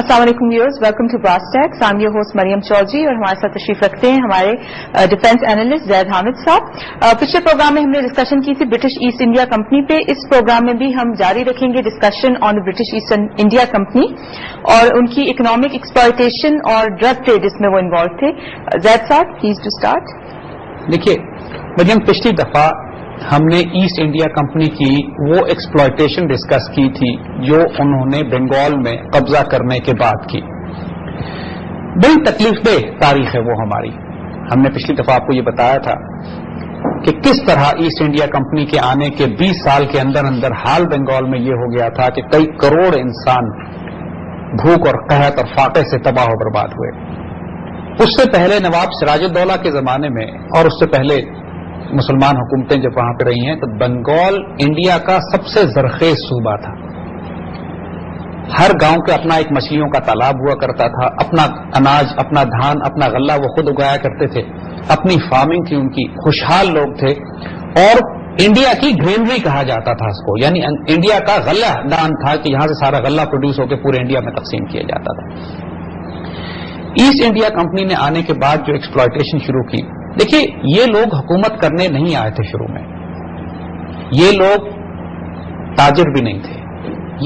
السلام علیکم viewers, welcome to brass tacks. I am your host Maryam Chaudhry اور ہمارے ساتھ تشریف رکھتے ہیں ہمارے ڈیفینس اینالسٹ زید حامد صاحب. پچھلے پروگرام میں ہم نے ڈسکشن کی تھی برٹش ایسٹ انڈیا کمپنی پہ. اس پروگرام میں بھی ہم جاری رکھیں گے discussion on British East India company اور ان کی اکنامک ایکسپلائٹیشن اور ڈرگ ٹریڈ اس میں وہ انوالو تھے. زید صاحب پلیز ٹو اسٹارٹ. دیکھیے مریم، پچھلی دفعہ ہم نے ایسٹ انڈیا کمپنی کی وہ ایکسپلائٹیشن ڈسکس کی تھی جو انہوں نے بنگال میں قبضہ کرنے کے بعد کی. بڑی تکلیف دہ تاریخ ہے وہ ہماری. ہم نے پچھلی دفعہ آپ کو یہ بتایا تھا کہ کس طرح ایسٹ انڈیا کمپنی کے آنے کے 20 سال کے اندر اندر حال بنگال میں یہ ہو گیا تھا کہ کئی کروڑ انسان بھوک اور قحط اور فاقے سے تباہ و برباد ہوئے. اس سے پہلے نواب سراج الدولہ کے زمانے میں اور اس سے پہلے مسلمان حکومتیں جب وہاں پہ رہی ہیں تو بنگال انڈیا کا سب سے زرخیز صوبہ تھا. ہر گاؤں کے اپنا ایک مچھلیوں کا تالاب ہوا کرتا تھا، اپنا اناج، اپنا دھان، اپنا غلہ وہ خود اگایا کرتے تھے، اپنی فارمنگ تھی ان کی، خوشحال لوگ تھے. اور انڈیا کی گرینری کہا جاتا تھا اس کو، یعنی انڈیا کا غلہ دان تھا کہ یہاں سے سارا غلہ پروڈیوس ہو کے پورے انڈیا میں تقسیم کیا جاتا تھا. ایسٹ انڈیا کمپنی نے آنے کے بعد جو ایکسپلائٹیشن شروع کی، دیکھیے یہ لوگ حکومت کرنے نہیں آئے تھے شروع میں. یہ لوگ تاجر بھی نہیں تھے،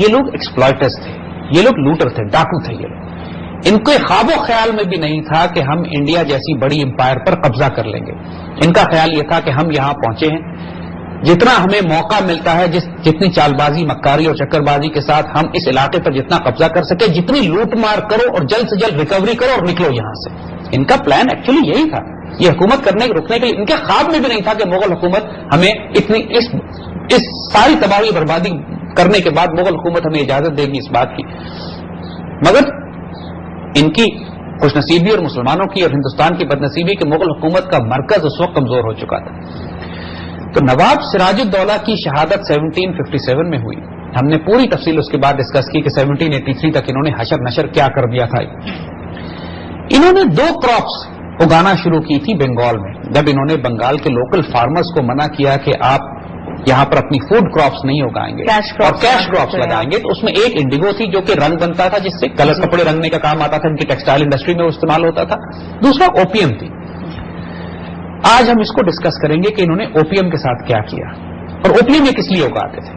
یہ لوگ ایکسپلائٹرز تھے، یہ لوگ لوٹر تھے، ڈاکو تھے. یہ لوگ، ان کے خواب و خیال میں بھی نہیں تھا کہ ہم انڈیا جیسی بڑی امپائر پر قبضہ کر لیں گے. ان کا خیال یہ تھا کہ ہم یہاں پہنچے ہیں، جتنا ہمیں موقع ملتا ہے، جتنی چال بازی، مکاری اور چکر بازی کے ساتھ ہم اس علاقے پر جتنا قبضہ کر سکے، جتنی لوٹ مار کرو اور جلد سے جلد ریکوری کرو اور نکلو یہاں سے. ان کا پلان ایکچولی یہی تھا. یہ حکومت کرنے رکنے کے لیے ان کے خواب میں بھی نہیں تھا کہ مغل حکومت ہمیں اتنی اس ساری تباہی بربادی کرنے کے بعد مغل حکومت ہمیں اجازت دے گی اس بات کی. مگر ان کی خوش نصیبی اور مسلمانوں کی اور ہندوستان کی بد نصیبی کہ مغل حکومت کا مرکز اس وقت کمزور ہو چکا تھا. تو نواب سراج الدولہ کی شہادت 1757 میں ہوئی. ہم نے پوری تفصیل اس کے بعد ڈسکس کی کہ 1783 تک انہوں نے حشر نشر کیا کر دیا تھا. انہوں نے 2 کراپس اگانا شروع کی تھی بنگال میں. جب انہوں نے بنگال کے لوکل فارمرز کو منع کیا کہ آپ یہاں پر اپنی فوڈ کراپس نہیں اگائیں گے اور کیش کراپس لگائیں گے، تو اس میں ایک انڈیگو تھی جو کہ رنگ بنتا تھا، جس سے کلر کپڑے رنگنے کا کام آتا تھا، ان کی ٹیکسٹائل انڈسٹری میں وہ استعمال ہوتا تھا. دوسرا اوپیم تھی. آج ہم اس کو ڈسکس کریں گے کہ انہوں نے اوپیم کے ساتھ کیا کیا اور اوپیم یہ کس لیے اگاتے تھے.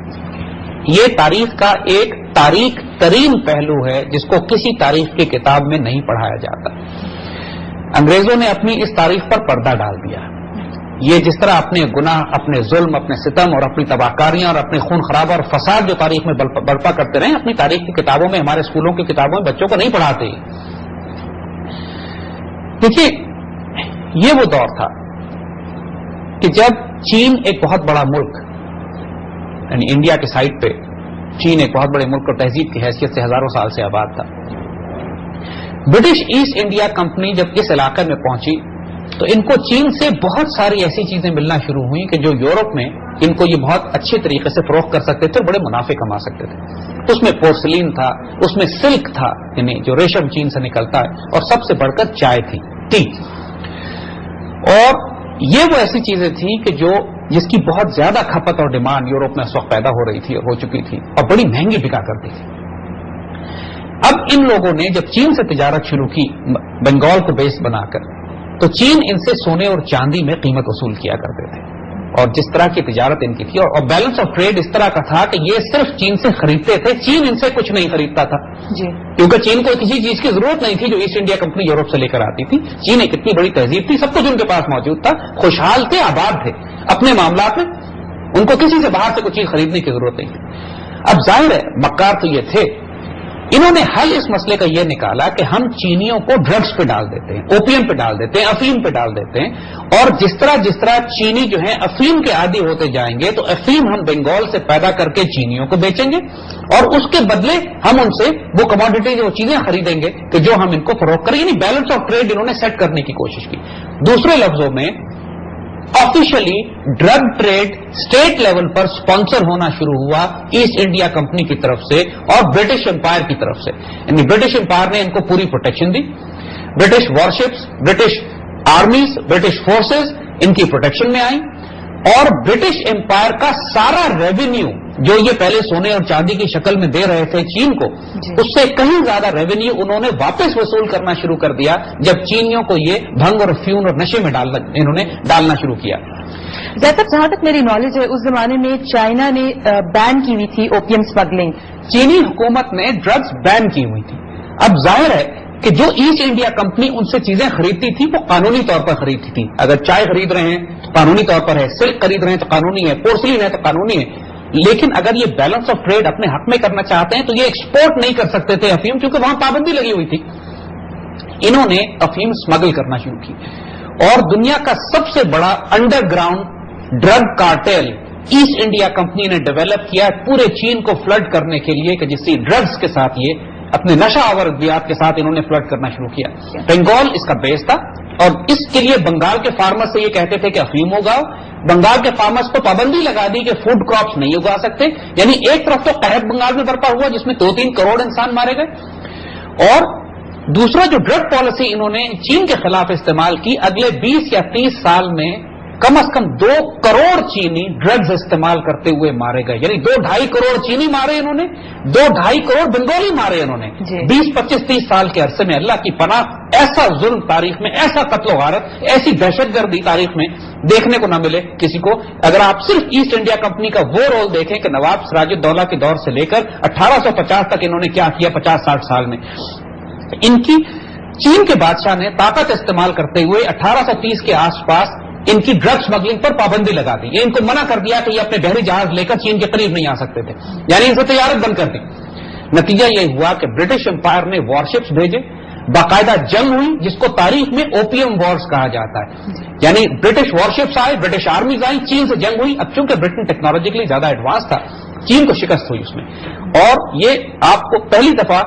یہ تاریخ کا ایک تاریخ ترین پہلو ہے جس کو کسی تاریخ کی کتاب میں نہیں پڑھایا جاتا. انگریزوں نے اپنی اس تاریخ پر پردہ ڈال دیا. یہ جس طرح اپنے گناہ، اپنے ظلم، اپنے ستم اور اپنی تباہ کاریاں اور اپنے خون خرابہ اور فساد جو تاریخ میں برپا کرتے رہے، اپنی تاریخ کی کتابوں میں، ہمارے اسکولوں کی کتابوں میں بچوں کو نہیں پڑھاتے. دیکھیے یہ وہ دور تھا کہ جب چین ایک بہت بڑا ملک، یعنی انڈیا کے سائٹ پہ چین ایک بہت بڑے ملک اور تہذیب کی حیثیت سے ہزاروں سال سے آباد تھا. برٹش ایسٹ انڈیا کمپنی جب اس علاقے میں پہنچی تو ان کو چین سے بہت ساری ایسی چیزیں ملنا شروع ہوئیں کہ جو یورپ میں ان کو یہ بہت اچھے طریقے سے فروخت کر سکتے تھے اور بڑے منافع کما سکتے تھے. اس میں پورسلین تھا، اس میں سلک تھا، یعنی جو ریشم چین سے نکلتا ہے، اور سب سے بڑھ کر چائے تھی، ٹی. اور یہ وہ ایسی چیزیں تھیں کہ جس کی بہت زیادہ کھپت اور ڈیمانڈ یورپ میں اس وقت پیدا ہو رہی تھی اور ہو چکی تھی اور بڑی مہنگی بکا کرتی تھی. اب ان لوگوں نے جب چین سے تجارت شروع کی بنگال کو بیس بنا کر، تو چین ان سے سونے اور چاندی میں قیمت وصول کیا کرتے تھے. اور جس طرح کی تجارت ان کی تھی اور بیلنس آف ٹریڈ اس طرح کا تھا کہ یہ صرف چین سے خریدتے تھے، چین ان سے کچھ نہیں خریدتا تھا جی، کیونکہ چین کو کسی چیز کی ضرورت نہیں تھی جو ایسٹ انڈیا کمپنی یورپ سے لے کر آتی تھی. چین ایک اتنی بڑی تہذیب تھی، سب کچھ ان کے پاس موجود تھا، خوشحال تھے، آباد تھے اپنے معاملات میں، ان کو کسی سے باہر سے کوئی چیز خریدنے کی ضرورت نہیں تھی. اب ظاہر ہے مکار تو یہ تھے. انہوں نے حل اس مسئلے کا یہ نکالا کہ ہم چینیوں کو ڈرگس پہ ڈال دیتے ہیں، اوپیم پہ ڈال دیتے ہیں، افیم پہ ڈال دیتے ہیں، اور جس طرح چینی جو ہیں افیم کے عادی ہوتے جائیں گے تو افیم ہم بنگال سے پیدا کر کے چینیوں کو بیچیں گے اور اس کے بدلے ہم ان سے وہ کموڈٹی جو چیزیں خریدیں گے کہ جو ہم ان کو فروخت کریں. یعنی بیلنس آف ٹریڈ انہوں نے سیٹ کرنے کی کوشش کی. دوسرے لفظوں میں officially drug trade state level پر اسپانسر ہونا شروع ہوا ایسٹ انڈیا کمپنی کی طرف سے اور برٹش امپائر کی طرف سے. یعنی برٹش امپائر نے ان کو پوری پروٹیکشن دی. British warships, British armies, British forces ان کی پروٹیکشن میں آئیں اور برٹش امپائر کا سارا ریونیو جو یہ پہلے سونے اور چاندی کی شکل میں دے رہے تھے چین کو، اس سے کہیں زیادہ ریونیو انہوں نے واپس وصول کرنا شروع کر دیا جب چینیوں کو یہ بھنگ اور افیون اور نشے میں انہوں نے ڈالنا شروع کیا۔ جہاں تک میری نالج ہے اس زمانے میں چائنا نے بین کی ہوئی تھی اوپیم اسمگلنگ، چینی حکومت نے ڈرگز بین کی ہوئی تھی۔ اب ظاہر ہے کہ جو ایسٹ انڈیا کمپنی ان سے چیزیں خریدتی تھی وہ قانونی طور پر خریدتی تھی، اگر چائے خرید رہے ہیں تو قانونی طور پر ہے، سلک خرید رہے ہیں تو قانونی ہے، پورسلین ہے تو قانونی ہے، لیکن اگر یہ بیلنس آف ٹریڈ اپنے حق میں کرنا چاہتے ہیں تو یہ ایکسپورٹ نہیں کر سکتے تھے افیم، کیونکہ وہاں پابندی لگی ہوئی تھی۔ انہوں نے افیم اسمگل کرنا شروع کی اور دنیا کا سب سے بڑا under ground drug cartel East India Company نے ڈیولپ کیا پورے چین کو فلڈ کرنے کے لیے کہ جس سے ڈرگز کے ساتھ یہ اپنے نشہ آور ادویات کے ساتھ انہوں نے فلڈ کرنا شروع کیا۔ بنگال اس کا بیس تھا اور اس کے لیے بنگال کے فارمر سے یہ کہتے تھے کہ افیم اگاؤ، بنگال کے فارمرز کو پابندی لگا دی کہ فوڈ کراپس نہیں اگا سکتے، یعنی ایک طرف تو قحط بنگال میں برپا ہوا جس میں 2-3 کروڑ انسان مارے گئے، اور دوسرا جو ڈرگ پالیسی انہوں نے چین کے خلاف استعمال کی، اگلے 20 یا 30 سال میں کم از کم 2 کروڑ چینی ڈرگز استعمال کرتے ہوئے مارے گئے، یعنی 2-2.5 کروڑ چینی مارے انہوں نے، 2-2.5 کروڑ بنگالی مارے انہوں نے 20-25-30 سال کے عرصے میں۔ اللہ کی پناہ، ایسا ظلم تاریخ میں، ایسا قتل و غارت، ایسی دہشت گردی تاریخ میں دیکھنے کو نہ ملے کسی کو۔ اگر آپ صرف ایسٹ انڈیا کمپنی کا وہ رول دیکھیں کہ نواب سراج الدولہ کے دور سے لے کر 1850 تک انہوں نے کیا کیا 50-60 سال میں، ان کی چین کے بادشاہ نے طاقت استعمال کرتے ہوئے 1830 کے آس پاس ان کی ڈرگ اسمگلنگ پر پابندی لگا دی، ان کو منع کر دیا کہ یہ اپنے بحری جہاز لے کر چین کے قریب نہیں آ سکتے تھے، یعنی ان سے تجارت بند کر دی۔ نتیجہ یہ ہوا کہ برٹش امپائر نے وارشپس بھیجے، باقاعدہ جنگ ہوئی جس کو تاریخ میں اوپیم وارز کہا جاتا ہے، یعنی برٹش وارشپس آئے، برٹش آرمیز آئی، چین سے جنگ ہوئی۔ اب چونکہ برٹن ٹیکنالوجیکلی زیادہ ایڈوانس تھا، چین کو شکست ہوئی اس میں، اور یہ آپ کو پہلی دفعہ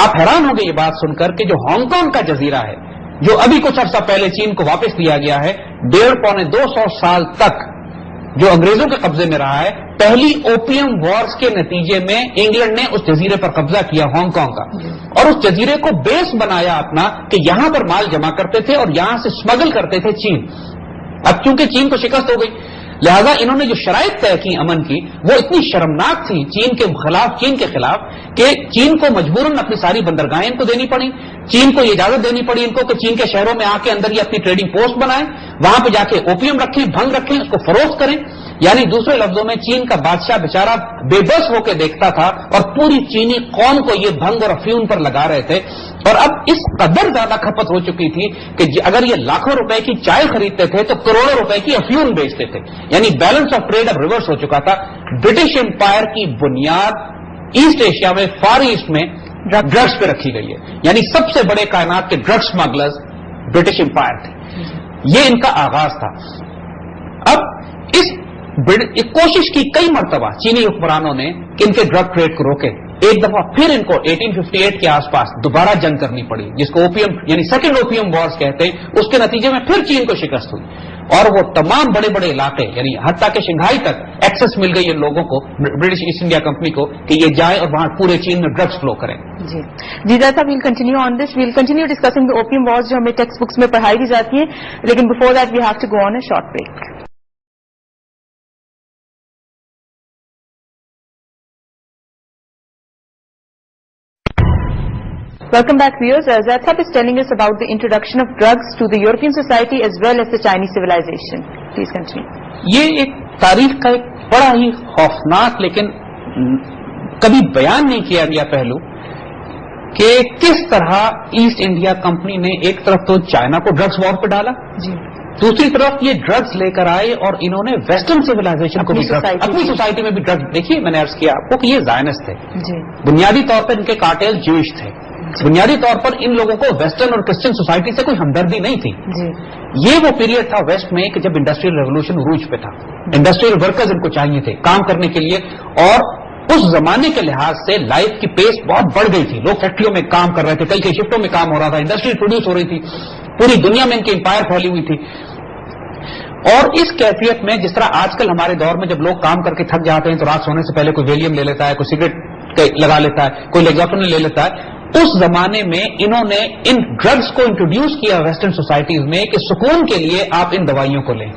آپ حیران ہوں گے یہ بات سن کر کہ جو ہانگ کانگ کا جزیرہ ہے جو ابھی کچھ عرصہ پہلے چین کو واپس دیا گیا ہے، 150-200 سال تک جو انگریزوں کے قبضے میں رہا ہے، پہلی اوپیم وارز کے نتیجے میں انگلینڈ نے اس جزیرے پر قبضہ کیا ہانگ کانگ کا، اور اس جزیرے کو بیس بنایا اپنا کہ یہاں پر مال جمع کرتے تھے اور یہاں سے اسمگل کرتے تھے چین۔ اب چونکہ چین کو شکست ہو گئی لہذا انہوں نے جو شرائط طے کی امن کی وہ اتنی شرمناک تھی چین کے خلاف کہ چین کو مجبوراً اپنی ساری بندرگاہیں ان کو دینی پڑی، چین کو یہ اجازت دینی پڑی ان کو کہ چین کے شہروں میں آ کے اندر یہ اپنی ٹریڈنگ پوسٹ بنائیں، وہاں پہ جا کے اوپیم رکھیں، بھنگ رکھیں، اس کو فروخت کریں، یعنی دوسرے لفظوں میں چین کا بادشاہ بیچارہ بے بس ہو کے دیکھتا تھا اور پوری چینی قوم کو یہ بھنگ اور افیون پر لگا رہے تھے، اور اب اس قدر زیادہ کھپت ہو چکی تھی کہ اگر یہ لاکھوں روپے کی چائے خریدتے تھے تو کروڑوں روپے کی افیون بیچتے تھے، یعنی بیلنس آف ٹریڈ اب ریورس ہو چکا تھا۔ برٹش امپائر کی بنیاد ایسٹ ایشیا میں، فار ایسٹ میں ڈرگس پہ رکھی گئی ہے، یعنی سب سے بڑے کائنات کے ڈرگ اسمگلرز برٹش امپائر تھے، یہ ان کا آغاز تھا۔ اب اس کوشش کی کئی مرتبہ چینی حکمرانوں نے کہ ان کے ڈرگ ٹریڈ کو روکے، ایک دفعہ پھر ان کو 1858 کے آس پاس دوبارہ جنگ کرنی پڑی جس کو اوپیم یعنی سیکنڈ اوپیم وارز کہتے ہیں، اس کے نتیجے میں پھر چین کو شکست ہوئی اور وہ تمام بڑے بڑے علاقے یعنی حتیٰ کہ شنگھائی تک ایکسس مل گئی ان لوگوں کو، برٹش ایسٹ انڈیا کمپنی کو، کہ یہ جائے اور وہاں پورے چین میں ڈرگس فلو کریں۔ جی صاحب، we'll continue on this, we'll continue discussing the opium wars جو ہمیں ٹیکسٹ بکس میں پڑھائی بھی جاتی ہیں، لیکن before that we have to go on a short break. Welcome back, viewers. Zaid Saab is telling us about the introduction of drugs to the European society as well as the Chinese civilization. Please continue. یہ ایک تاریخ کا ایک بڑا ہی خوفناک لیکن کبھی بیان نہیں کیا گیا پہلو کہ کس طرح ایسٹ انڈیا کمپنی نے ایک طرف تو چائنا کو ڈرگس وار پہ ڈالا، دوسری طرف یہ ڈرگس لے کر آئے اور انہوں نے ویسٹرن سویلائزیشن کو بھی اپنی سوسائٹی میں بھی ڈرگس، دیکھیے میں نے عرض کیا آپ کو کہ یہ زائنسٹ تھے، بنیادی طور پر ان کے کارٹیل جوئش تھے، بنیادی طور پر ان لوگوں کو ویسٹرن اور کرسچن سوسائٹی سے کوئی ہمدردی نہیں تھی۔ یہ وہ پیریڈ تھا ویسٹ میں کہ جب انڈسٹریل ریولوشن عروج پہ تھا، انڈسٹریل ورکرز ان کو چاہیے تھے کام کرنے کے لیے، اور اس زمانے کے لحاظ سے لائف کی پیس بہت بڑھ گئی تھی، لوگ فیکٹریوں میں کام کر رہے تھے، کئی شفٹوں میں کام ہو رہا تھا، انڈسٹری پروڈیوس ہو رہی تھی، پوری دنیا میں ان کی امپائر پھیلی ہوئی تھی، اور اس کیفیت میں جس طرح آج کل ہمارے دور میں جب لوگ کام کر کے تھک جاتے ہیں تو رات سونے سے پہلے کوئی ویلیم لے لیتا ہے، کوئی سگریٹ لگا لیتا ہے، کوئی لیگوٹن لے لیتا ہے، اس زمانے میں انہوں نے ان ڈرگس کو انٹروڈیوس کیا ویسٹرن سوسائٹیز میں کہ سکون کے لیے آپ ان دوائیوں کو لیں،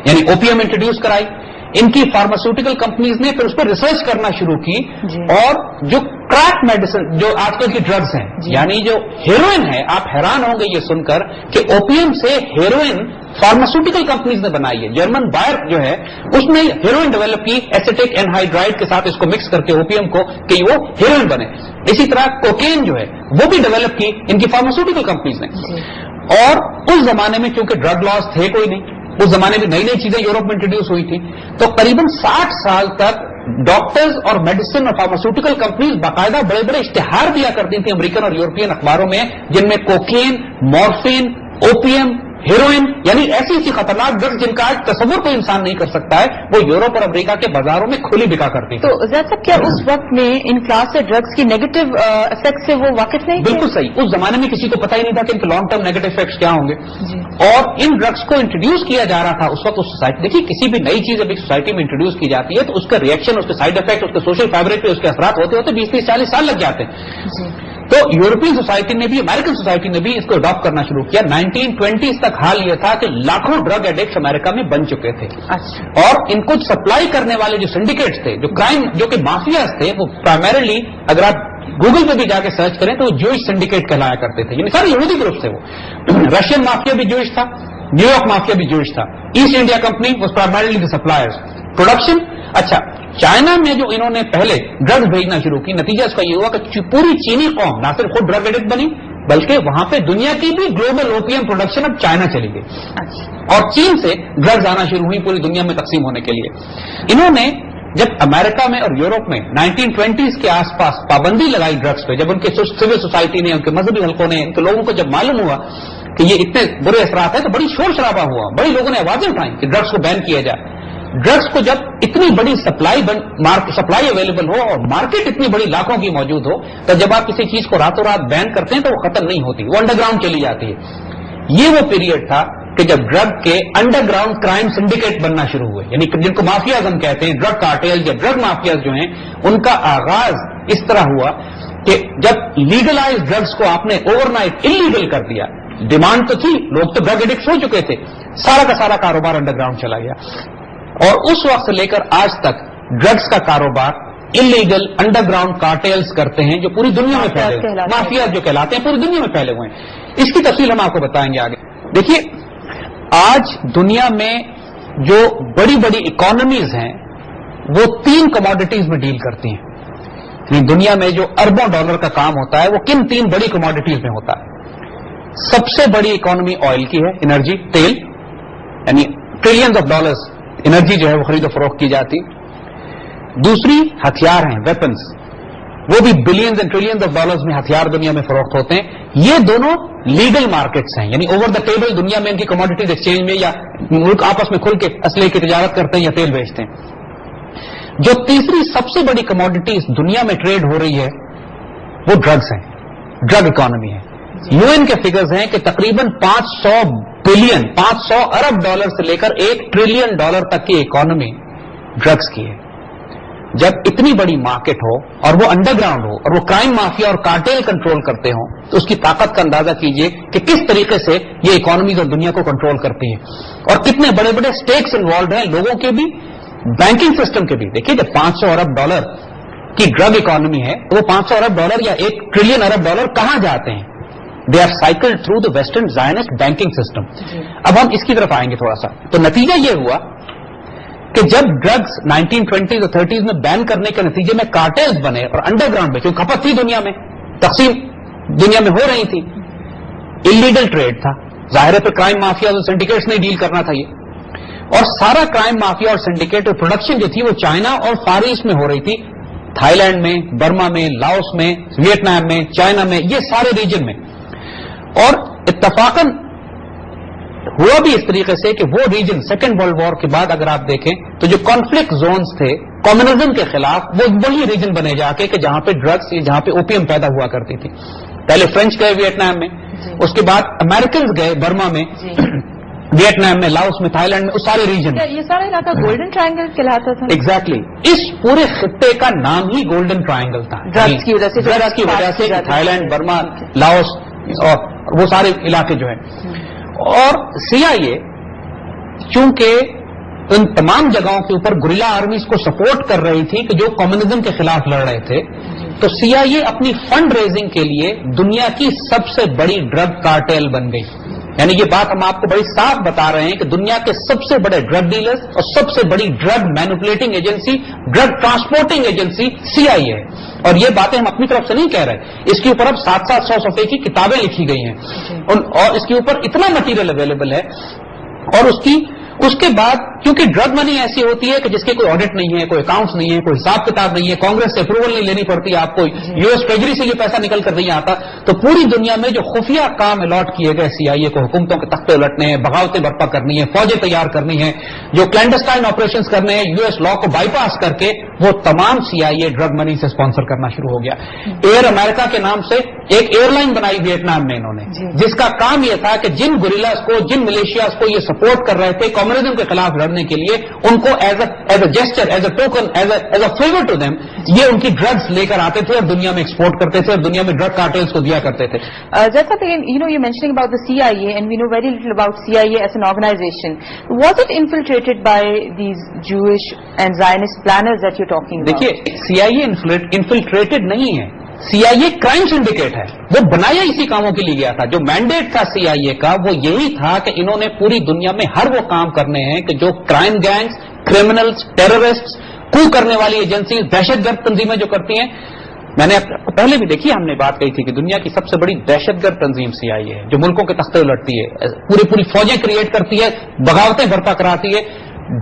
یعنی اوپیم انٹروڈیوس کرائی، ان کی فارماسیوٹیکل کمپنیز نے پھر اس پر ریسرچ کرنا شروع کی جی. اور جو کریک میڈیسن جو آج کل کی ڈرگز ہیں جی. یعنی جو ہیروئن ہے, آپ حیران ہوں گے یہ سن کر کہ اوپیم سے ہیروئن فارماسیوٹیکل کمپنیز نے بنائی ہے. جرمن بائر جو ہے اس نے ہیروئن ڈیولپ کی ایسیٹک اینہائیڈرائڈ کے ساتھ اس کو مکس کر کے اوپیم کو کہ وہ ہیروئن بنے. اسی طرح کوکین جو ہے وہ بھی ڈیولپ کی ان کی فارماسیوٹیکل کمپنیز نے. اور اس زمانے میں کیونکہ ڈرگ لاس تھے کوئی نہیں, اس زمانے میں نئی نئی چیزیں یورپ میں انٹروڈیوس ہوئی تھی, تو قریباً 60 سال تک ڈاکٹرز اور میڈیسن اور فارماسیوٹیکل کمپنیز باقاعدہ بڑے بڑے اشتہار دیا کرتی تھیں امریکن اور یورپین اخباروں میں, جن میں کوکین, مورفین, اوپیم, ہیروئن یعنی ایسی ایسی خطرناک ڈرگز جن کا آج تصور کوئی انسان نہیں کر سکتا ہے, وہ یورپ اور امریکہ کے بازاروں میں کھلی بکا کرتی تھی. تو زید صاحب کیا اس وقت میں ان کلاس سے ڈرگس کی نیگیٹو افیکٹ سے وہ واقف نہیں؟ بالکل صحیح, اس زمانے میں کسی کو پتہ ہی نہیں تھا کہ ان کے لانگ ٹرم نیگیٹو افیکٹس کیا ہوں گے. جی. اور ان ڈرگس کو انٹروڈیوس کیا جا رہا تھا اس وقت اس سوسائٹی. دیکھیے کسی بھی نئی چیز ابھی سوسائٹی میں انٹروڈیوس کی جاتی ہے تو اس کا ریئیکشن, اس کے سائڈ افیکٹ, اس کے سوشل فیبرک پہ اس کے اثرات ہوتے ہوتے 20-30-40 سال لگ جاتے ہیں. جی. تو یورپین سوسائٹی نے بھی, امریکن سوسائٹی نے بھی اس کو اڈاپٹ کرنا شروع کیا. 1920s تک حال یہ تھا کہ لاکھوں ڈرگ ایڈکٹس امریکہ میں بن چکے تھے. اچھا. اور ان کو سپلائی کرنے والے جو سنڈیکیٹس تھے, جو کرائم, جو کہ مافیاز تھے, وہ پرائمریلی اگر آپ گوگل پہ بھی جا کے سرچ کریں تو وہ جوئش سنڈیکیٹ کہلایا کرتے تھے, یعنی سارے یہودی گروپ تھے. وہ رشین مافیا بھی جوئش تھا, نیو یارک مافیا بھی جوئش تھا. Asset India company was primarily the suppliers. Production, اچھا چائنا میں جو انہوں نے پہلے ڈرگز بھیجنا شروع کی, نتیجہ اس کا یہ ہوا کہ پوری چینی قوم نہ صرف خود ڈرگ ایڈکٹ بنی بلکہ وہاں پہ دنیا کی بھی گلوبل اوپیم پروڈکشن اب چائنا چلی گئی. اور چین سے ڈرگز آنا شروع ہوئی پوری دنیا میں تقسیم ہونے کے لیے. انہوں نے جب امریکہ میں اور یورپ میں 1920s کے آس پاس پابندی لگائی ڈرگز پہ, جب ان کے سول سوسائٹی نے, ان کے مذہبی حلقوں نے, ان کے لوگوں کو جب معلوم ہوا کہ یہ اتنے برے اثرات ہیں, تو بڑی شور شرابہ ہوا, بڑی لوگوں نے آوازیں اٹھائیں کہ ڈرگز کو بین کیا جائے. ڈرگز کو جب اتنی بڑی سپلائی اویلیبل ہو اور مارکیٹ اتنی بڑی لاکھوں کی موجود ہو, تو جب آپ کسی چیز کو راتوں رات بین کرتے ہیں تو وہ ختم نہیں ہوتی, وہ انڈر گراؤنڈ چلی جاتی ہے. یہ وہ پیریڈ تھا کہ جب ڈرگ کے انڈر گراؤنڈ کرائم سنڈیکیٹ بننا شروع ہوئے, یعنی جن کو مافیاز ہم کہتے ہیں, ڈرگ کارٹیل یا ڈرگ مافیاز جو ہیں, ان کا آغاز اس طرح ہوا کہ جب لیگلائز ڈرگز کو آپ نے اوور نائٹ انلیگل کر دیا, ڈیمانڈ تو تھی, لوگ تو ڈرگ ایڈکٹ ہو چکے تھے, سارا کا سارا کاروبار انڈر گراؤنڈ چلا گیا. اور اس وقت سے لے کر آج تک ڈرگز کا کاروبار انلیگل انڈر گراؤنڈ کارٹیلز کرتے ہیں جو پوری دنیا میں پھیلے ہوئے, مافیاز جو کہلاتے ہیں پوری دنیا میں پھیلے ہوئے ہیں. اس کی تفصیل ہم آپ کو بتائیں گے آگے. دیکھیے آج دنیا میں جو بڑی بڑی اکانومیز ہیں وہ 3 کموڈیٹیز میں ڈیل کرتی ہیں. یعنی دنیا میں جو اربوں ڈالر کا کام ہوتا ہے وہ کن 3 بڑی کموڈیٹیز میں ہوتا ہے. سب سے بڑی اکانومی آئل کی ہے, انرجی, تیل, یعنی ٹریلینز آف ڈالرز انرجی جو ہے وہ خرید و فروخت کی جاتی. دوسری ہتھیار ہیں, ویپنز, وہ بھی billions and trillions of dollars میں ہتھیار دنیا میں فروخت ہوتے ہیں. یہ دونوں لیگل مارکیٹس ہیں, یعنی اوور دا ٹیبل دنیا میں ان کی کموڈیٹیز ایکسچینج میں یا ملک آپس میں کھل کے اسلحے کی تجارت کرتے ہیں یا تیل بیچتے ہیں. جو تیسری سب سے بڑی کموڈیٹی اس دنیا میں ٹریڈ ہو رہی ہے وہ ڈرگز ہیں, ڈرگ اکانومی ہے. یو این کے فگرز ہیں کہ تقریباً 500 ارب ڈالر سے لے کر 1 ٹریلین ڈالر تک کی اکانومی ڈرگز کی ہے. جب اتنی بڑی مارکیٹ ہو اور وہ انڈر گراؤنڈ ہو اور وہ کرائم مافیا اور کارٹیل کنٹرول کرتے ہوں تو اس کی طاقت کا اندازہ کیجئے کہ کس طریقے سے یہ اکانومیز اور دنیا کو کنٹرول کرتی ہے اور کتنے بڑے بڑے سٹیکس انوالوڈ ہیں, لوگوں کے بھی, بینکنگ سسٹم کے بھی. دیکھیے جب 500 ارب ڈالر کی ڈرگ اکانومی ہے تو وہ 500 ارب ڈالر یا 1 ٹریلین ارب ڈالر کہاں جاتے ہیں؟ They are cycle through the western Zionist banking system. اب ہم اس کی طرف آئیں گے تھوڑا سا. تو نتیجہ یہ ہوا کہ جب ڈرگز 1920s اور 30s میں بین کرنے کے نتیجے میں کارٹیلز بنے اور انڈر گراؤنڈ میں, کیونکہ کھپت تھی دنیا میں, تقسیم دنیا میں ہو رہی تھی, انلیگل ٹریڈ تھا, ظاہر پہ کرائم مافیا اور سنڈیکیٹس نے ڈیل کرنا تھا یہ, اور سارا کرائم مافیا اور سنڈیکیٹ اور پروڈکشن جو تھی وہ چائنا اور فار ایسٹ میں ہو رہی تھی, تھائی لینڈ میں, برما میں, لاؤس میں, ویتنام میں, چائنا میں, یہ سارے ریجن میں. اور اتفاقاً ہوا بھی اس طریقے سے کہ وہ ریجن سیکنڈ ورلڈ وار کے بعد اگر آپ دیکھیں تو جو کانفلکٹ زونز تھے کمیونزم کے خلاف, وہ وہی ریجن بنے جا کے کہ جہاں پہ ڈرگس, جہاں پہ اوپیم پیدا ہوا کرتی تھی. پہلے فرینچ گئے ویتنام میں, اس کے بعد امریکنز گئے برما میں, ویتنام میں, لاؤس میں, تھائی لینڈ میں, اس سارے ریجن میں. یہ سارا علاقہ گولڈن ٹرائنگل کہلاتا تھا. ایگزیکٹلی, اس پورے خطے کا نام ہی گولڈن ٹرائنگل تھا ڈرگس کی وجہ سے. ڈرگس کی وجہ سے تھائی لینڈ, برما, لاؤس اور وہ سارے علاقے جو ہیں. اور سیاہ یہ چونکہ ان تمام جگہوں کے اوپر گریلا آرمیز کو سپورٹ کر رہی تھی کہ جو کمیونزم کے خلاف لڑ رہے تھے. تو CIA اپنی فنڈ ریزنگ کے لیے دنیا کی سب سے بڑی ڈرگ کارٹیل بن گئی. یعنی یہ بات ہم آپ کو بڑی صاف بتا رہے ہیں کہ دنیا کے سب سے بڑے ڈرگ ڈیلرز اور سب سے بڑی drug manipulating agency, drug transporting agency CIA ہے. اور یہ باتیں ہم اپنی طرف سے نہیں کہہ رہے، اس کے اوپر اب 700 صفحے کی کتابیں لکھی گئی ہیں اور اس کے اوپر اتنا مٹیریل اویلیبل ہے. اور اس کے بعد کیونکہ ڈرگ منی ایسی ہوتی ہے کہ جس کے کوئی آڈٹ نہیں ہے، کوئی اکاؤنٹس نہیں ہے، کوئی حساب کتاب نہیں ہے، کانگریس سے اپروول نہیں لینی پڑتی آپ کو، US ٹریجری سے یہ پیسہ نکل کر نہیں آتا. تو پوری دنیا میں جو خفیہ کام الاٹ کیے گئے CIA کو، حکومتوں کے تختے الٹنے ہیں، بغاوتیں برپا کرنی ہے، فوجیں تیار کرنی ہے، جو کلینڈسٹائن آپریشنز کرنے ہیں US لا کو بائی پاس کر کے، وہ تمام CIA ڈرگ منی سے اسپانسر کرنا شروع ہو گیا. ایئر امریکہ کے نام سے ایک ایئر لائن بنائی ویتنام میں انہوں نے، جس کا کام یہ تھا کہ جن گوریلاز کو، جن ملیشیاز کو یہ سپورٹ کر رہے تھے کمیونزم کے خلاف لڑنے کے لیے، ان کو as a gesture, as a token, as a favour to them یہ ان کی ڈرگس لے کر آتے تھے اور دنیا میں ایکسپورٹ کرتے تھے اور دنیا میں ڈرگ کارٹیلز کو دیا کرتے تھے. Just again, you're mentioning about the CIA, and we know very little about CIA as an organization. Was it infiltrated by these Jewish and Zionist planners that you're talking about? دیکھیے CIA انفلٹریٹڈ نہیں ہے، CIA crime syndicate ہے، وہ بنایا اسی کاموں کے لیے گیا تھا. جو مینڈیٹ تھا CIA کا وہ یہی تھا کہ انہوں نے پوری دنیا میں ہر وہ کام کرنے ہیں کہ جو کرائم گینگز، کرمنلز، ٹیررسٹ، کو کرنے والی ایجنسی، دہشت گرد تنظیمیں جو کرتی ہیں. میں نے پہلے بھی دیکھی، ہم نے بات کہی تھی کہ دنیا کی سب سے بڑی دہشت گرد تنظیم CIA ہے، جو ملکوں کے تختے الٹتی ہے، پوری فوجیں کریٹ کرتی ہے، بغاوتیں برپا کراتی ہے،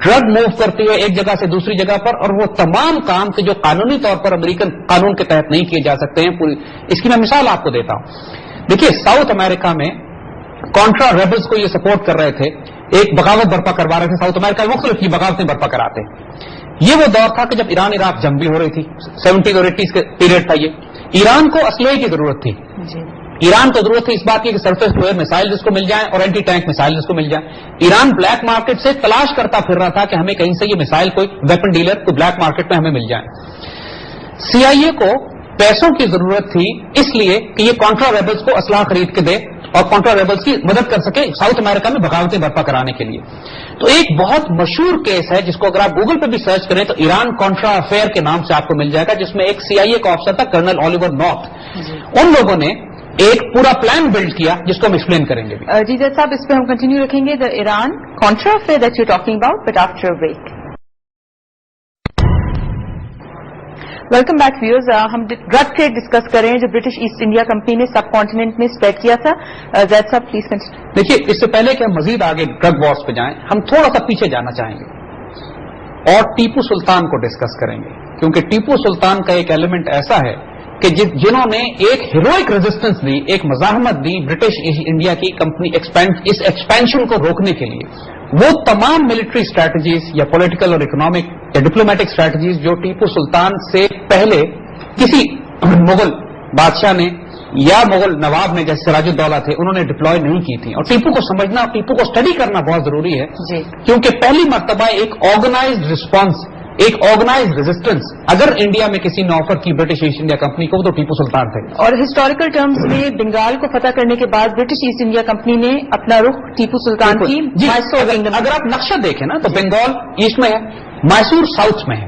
ڈرگ موو کرتی ہے ایک جگہ سے دوسری جگہ پر، اور وہ تمام کام کہ جو قانونی طور پر امریکن قانون کے تحت نہیں کیے جا سکتے ہیں. اس کی میں مثال آپ کو دیتا ہوں. دیکھیے ساؤتھ امریکہ میں کانٹرا ریبلز کو یہ سپورٹ کر رہے تھے، ایک بغاوت برپا کروا رہے تھے. ساؤتھ امریکہ میں مختلف کی بغاوتیں برپا کراتے ہیں. یہ وہ دور تھا کہ جب ایران عراق جنگ بھی ہو رہی تھی، 70 اور 80 کے پیریڈ تھا یہ. ایران کو اسلحے کی ضرورت تھی. ایران کو ضرورت تھی اس بات کی کہ سرفیس ٹو ایئر میسائل جس کو مل جائیں اور اینٹی ٹینک میسائل جس کو مل جائیں. ایران بلیک مارکیٹ سے تلاش کرتا پھر رہا تھا کہ ہمیں کہیں سے یہ میسائل کوئی ویپن ڈیلر کو بلیک مارکیٹ میں ہمیں مل جائیں. CIA کو پیسوں کی ضرورت تھی اس لیے کہ یہ کانٹرا ریبلز کو اسلحہ خرید کے دے اور کانٹرا ریبلز کی مدد کر سکے ساؤتھ امریکہ میں بغاوتیں برپا کرانے کے لیے. تو ایک بہت مشہور کیس ہے جس کو اگر آپ گوگل پہ بھی سرچ کریں تو ایران کانٹرا افیئر کے نام سے آپ کو مل جائے گا، جس میں ایک CIA کا آفیسر تھا کرنل الیور نارتھ. ان لوگوں نے ایک پورا پلان بلڈ کیا جس کو ہم ایکسپلین کریں گے. جی زید صاحب، اس پہ ہم کنٹینیو رکھیں گے the Iran Contra affair that you talking about, but after a break. Welcome back viewers. ہم ڈرگ ٹریڈ ڈسکس کر رہے ہیں جو برٹش ایسٹ انڈیا کمپنی نے سب کانٹیننٹ میں اسپریڈ کیا تھا. زید صاحب پلیز کنٹینیو. دیکھیے اس سے پہلے کہ ہم مزید آگے ڈرگ وارز پہ جائیں، ہم تھوڑا سا پیچھے جانا چاہیں گے اور ٹیپو سلطان کو ڈسکس کریں گے، کیونکہ ٹیپو سلطان کا ایک ایلیمنٹ ایسا ہے کہ جنہوں نے ایک ہیروئک ریزسٹنس دی، ایک مزاحمت دی برٹش ایسٹ انڈیا کی کمپنی اس ایکسپینشن کو روکنے کے لیے. وہ تمام ملٹری اسٹریٹجیز یا پولیٹیکل اور اکنامک یا ڈپلومیٹک اسٹریٹجیز جو ٹیپو سلطان سے پہلے کسی مغل بادشاہ نے یا مغل نواب نے جیسے سراج الدولہ تھے انہوں نے ڈپلوائے نہیں کی تھی. اور ٹیپو کو سمجھنا، ٹیپو کو اسٹڈی کرنا بہت ضروری ہے کیونکہ پہلی مرتبہ ایک آرگنائزڈ رسپانس، ایک آرگنائزڈ ریزسٹنس اگر انڈیا میں کسی نے آفر کی برٹش ایسٹ انڈیا کمپنی کو تو ٹیپو سلطان تھے. اور ہسٹوریکل ٹرمز میں بنگال کو فتح کرنے کے بعد برٹش ایسٹ انڈیا کمپنی نے اپنا رخ ٹیپو سلطان کی اگر آپ نقشہ دیکھیں نا تو بنگال ایسٹ میں ہے، میسور ساؤتھ میں ہے.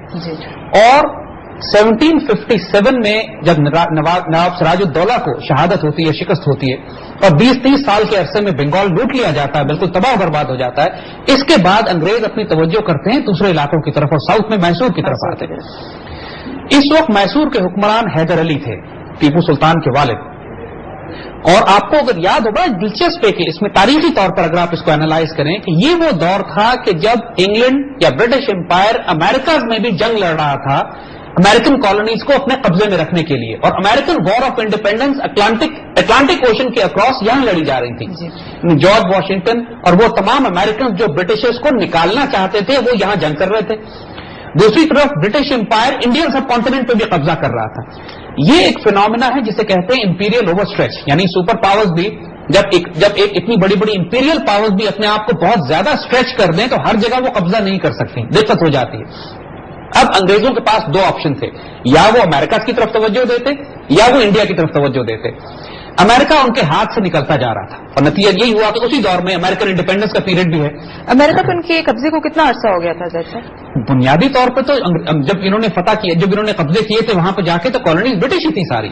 اور 1757 میں جب نواب سراج الدولہ کو شہادت ہوتی ہے، شکست ہوتی ہے اور 20-30 سال کے عرصے میں بنگال لوٹ لیا جاتا ہے، بالکل تباہ و برباد ہو جاتا ہے. اس کے بعد انگریز اپنی توجہ کرتے ہیں دوسرے علاقوں کی طرف اور ساؤتھ میں میسور کی طرف آتے ہیں. اس وقت میسور کے حکمران حیدر علی تھے، ٹیپو سلطان کے والد. اور آپ کو اگر یاد ہوگا دلچسپ ہے کہ اس میں تاریخی طور پر اگر آپ اس کو اینالائز کریں کہ یہ وہ دور تھا کہ جب انگلینڈ یا برٹش امپائر امریکہ میں بھی جنگ لڑ رہا تھا امریکن کالونیز کو اپنے قبضے میں رکھنے کے لیے، اور American war of independence Atlantic ocean کے اکراس یہاں لڑی جا رہی تھی. جارج واشنگٹن اور وہ تمام امریکن جو برٹشرز کو نکالنا چاہتے تھے وہ یہاں جنگ کر رہے تھے. دوسری طرف برٹش امپائر انڈین سب کانٹیننٹ پہ بھی قبضہ کر رہا تھا. یہ ایک فینومینا ہے جسے کہتے ہیں امپیریل اوور اسٹریچ، یعنی سپر پاورز بھی جب ایک اتنی بڑی بڑی امپیریل پاورز بھی اپنے آپ کو بہت زیادہ اسٹریچ کر دیں تو ہر جگہ وہ قبضہ نہیں کر سکتی، دقت ہو جاتی ہے. اب انگریزوں کے پاس دو آپشن تھے، یا وہ امریکہ کی طرف توجہ دیتے یا وہ انڈیا کی طرف توجہ دیتے. امریکہ ان کے ہاتھ سے نکلتا جا رہا تھا اور نتیجہ یہی ہوا کہ اسی دور میں امریکن انڈیپینڈنس کا پیریڈ بھی ہے. امریکہ پہ ان کے قبضے کو کتنا عرصہ ہو گیا تھا زید صاحب؟ بنیادی طور پہ تو جب انہوں نے فتح کیا، جب انہوں نے قبضے کیے تھے وہاں پہ جا کے تو کالونیز برٹش ہی تھی ساری،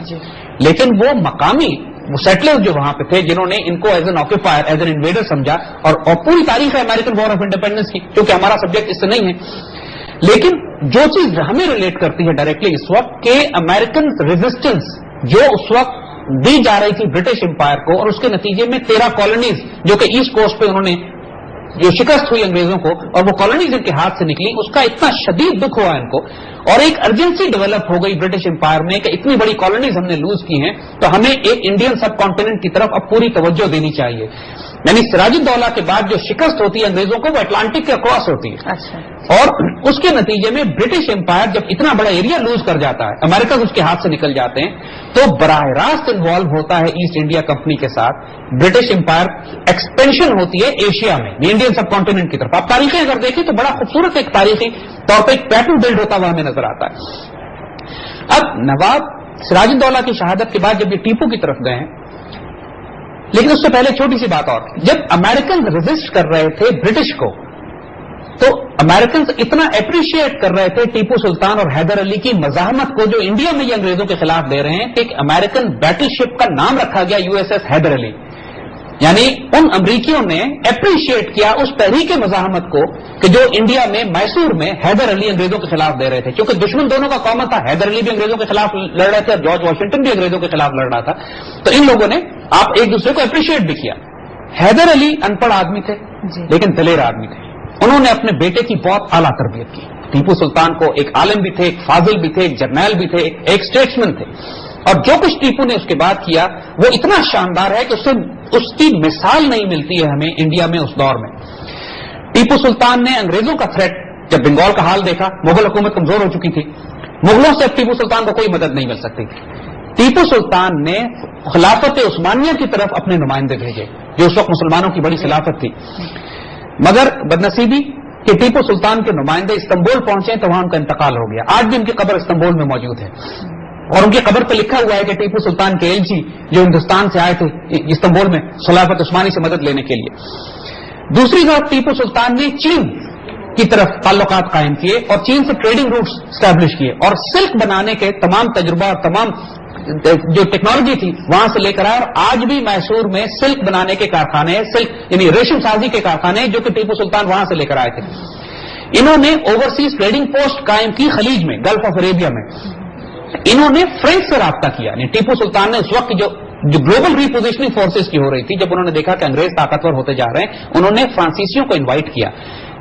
لیکن وہ مقامی وہ سیٹلرز جو وہاں پہ تھے جنہوں نے ان کو as an occupier, as an invader سمجھا، اور پوری تاریخ ہے امریکن وار آف انڈیپینڈنس کی، کیونکہ ہمارا سبجیکٹ اس سے نہیں ہے. لیکن جو چیز ہمیں ریلیٹ کرتی ہے ڈائریکٹلی اس وقت کہ امریکن ریزسٹنس جو اس وقت دی جا رہی تھی برٹش امپائر کو، اور اس کے نتیجے میں 13 کالونیز جو کہ ایسٹ کوسٹ پہ انہوں نے جو شکست ہوئی انگریزوں کو، اور وہ کالونیز ان کے ہاتھ سے نکلی، اس کا اتنا شدید دکھ ہوا ان کو، اور ایک ارجنسی ڈیولپ ہو گئی برٹش امپائر میں کہ اتنی بڑی کالونیز ہم نے لوز کی ہیں تو ہمیں ایک انڈین سب کانٹیننٹ کی طرف اب پوری توجہ دینی چاہیے. یعنی سراج الدولہ کے بعد جو شکست ہوتی ہے انگریزوں کو وہ اٹلانٹک کے اکراس ہوتی ہے. اور اس کے نتیجے میں برٹش امپائر جب اتنا بڑا ایریا لوز کر جاتا ہے، امریکہ اس کے ہاتھ سے نکل جاتے ہیں، تو براہ راست انوالو ہوتا ہے ایسٹ انڈیا کمپنی کے ساتھ برٹش امپائر. ایکسپینشن ہوتی ہے ایشیا میں انڈین سب کانٹیننٹ کی طرف. آپ تاریخیں اگر دیکھیں تو بڑا خوبصورت ایک تاریخی طور پہ ایک پیٹرن بلڈ ہوتا ہوا ہمیں نظر آتا ہے. اب نواب سراج الدولہ کی شہادت کے بعد جب یہ ٹیپو کی طرف گئے ہیں، لیکن اس سے پہلے چھوٹی سی بات اور، جب امریکن ریزسٹ کر رہے تھے برٹش کو تو امریکنز اتنا اپریشیٹ کر رہے تھے ٹیپو سلطان اور حیدر علی کی مزاحمت کو جو انڈیا میں یہ انگریزوں کے خلاف دے رہے ہیں کہ ایک امریکن بیٹل شپ کا نام رکھا گیا USS حیدر علی. یعنی ان امریکیوں نے اپریشیٹ کیا اس تحریک مزاحمت کو کہ جو انڈیا میں میسور میں حیدر علی انگریزوں کے خلاف دے رہے تھے، کیونکہ دشمن دونوں کا کامن تھا. حیدر علی بھی انگریزوں کے خلاف لڑ رہے تھے اور جارج واشنگٹن بھی انگریزوں کے خلاف لڑ رہا تھا. تو ان لوگوں نے آپ ایک دوسرے کو اپریشیٹ بھی کیا. حیدر علی ان پڑھ آدمی تھے لیکن دلیر آدمی تھے. انہوں نے اپنے بیٹے کی بہت اعلیٰ تربیت کی. ٹیپو سلطان کو ایک عالم بھی تھے، ایک فاضل بھی تھے، ایک جرنیل بھی تھے، ایک اسٹیٹسمین تھے. اور جو کچھ ٹیپو نے اس کے بعد کیا وہ اتنا شاندار ہے کہ اس کی مثال نہیں ملتی ہے ہمیں انڈیا میں اس دور میں. ٹیپو سلطان نے انگریزوں کا تھریٹ جب بنگال کا حال دیکھا، مغل حکومت کمزور ہو چکی تھی، مغلوں سے ٹیپو سلطان کو کوئی مدد نہیں مل سکتی تھی. ٹیپو سلطان نے خلافت عثمانیہ کی طرف اپنے نمائندے بھیجے جو اس وقت مسلمانوں کی بڑی خلافت تھی. مگر بدنصیبی کہ ٹیپو سلطان کے نمائندے استنبول پہنچے تو وہاں ان کا انتقال ہو گیا. آج بھی ان کی قبر استنبول میں موجود ہے اور ان کی قبر پہ لکھا ہوا ہے کہ ٹیپو سلطان کے ایلچی جو ہندوستان سے آئے تھے استنبول میں خلافت عثمانی سے مدد لینے کے لیے. دوسری طرف ٹیپو سلطان نے چین کی طرف تعلقات قائم کیے اور چین سے ٹریڈنگ روٹس اسٹیبلش کیے اور سلک بنانے کے تمام تجربہ اور تمام جو ٹیکنالوجی تھی وہاں سے لے کر آئے. اور آج بھی میسور میں سلک بنانے کے کارخانے، سلک یعنی ریشم سازی کے کارخانے جو کہ ٹیپو سلطان وہاں سے لے کر آئے تھے. انہوں نے اوورسیز ٹریڈنگ پوسٹ قائم کی خلیج میں، گلف آف اریبیا میں. انہوں نے فرینچ سے رابطہ کیا. یعنی ٹیپو سلطان نے اس وقت جو گلوبل ریپوزیشننگ فورسز کی ہو رہی تھی، جب انہوں نے دیکھا کہ انگریز طاقتور ہوتے جا رہے ہیں، انہوں نے فرانسیسیوں کو انوائٹ کیا،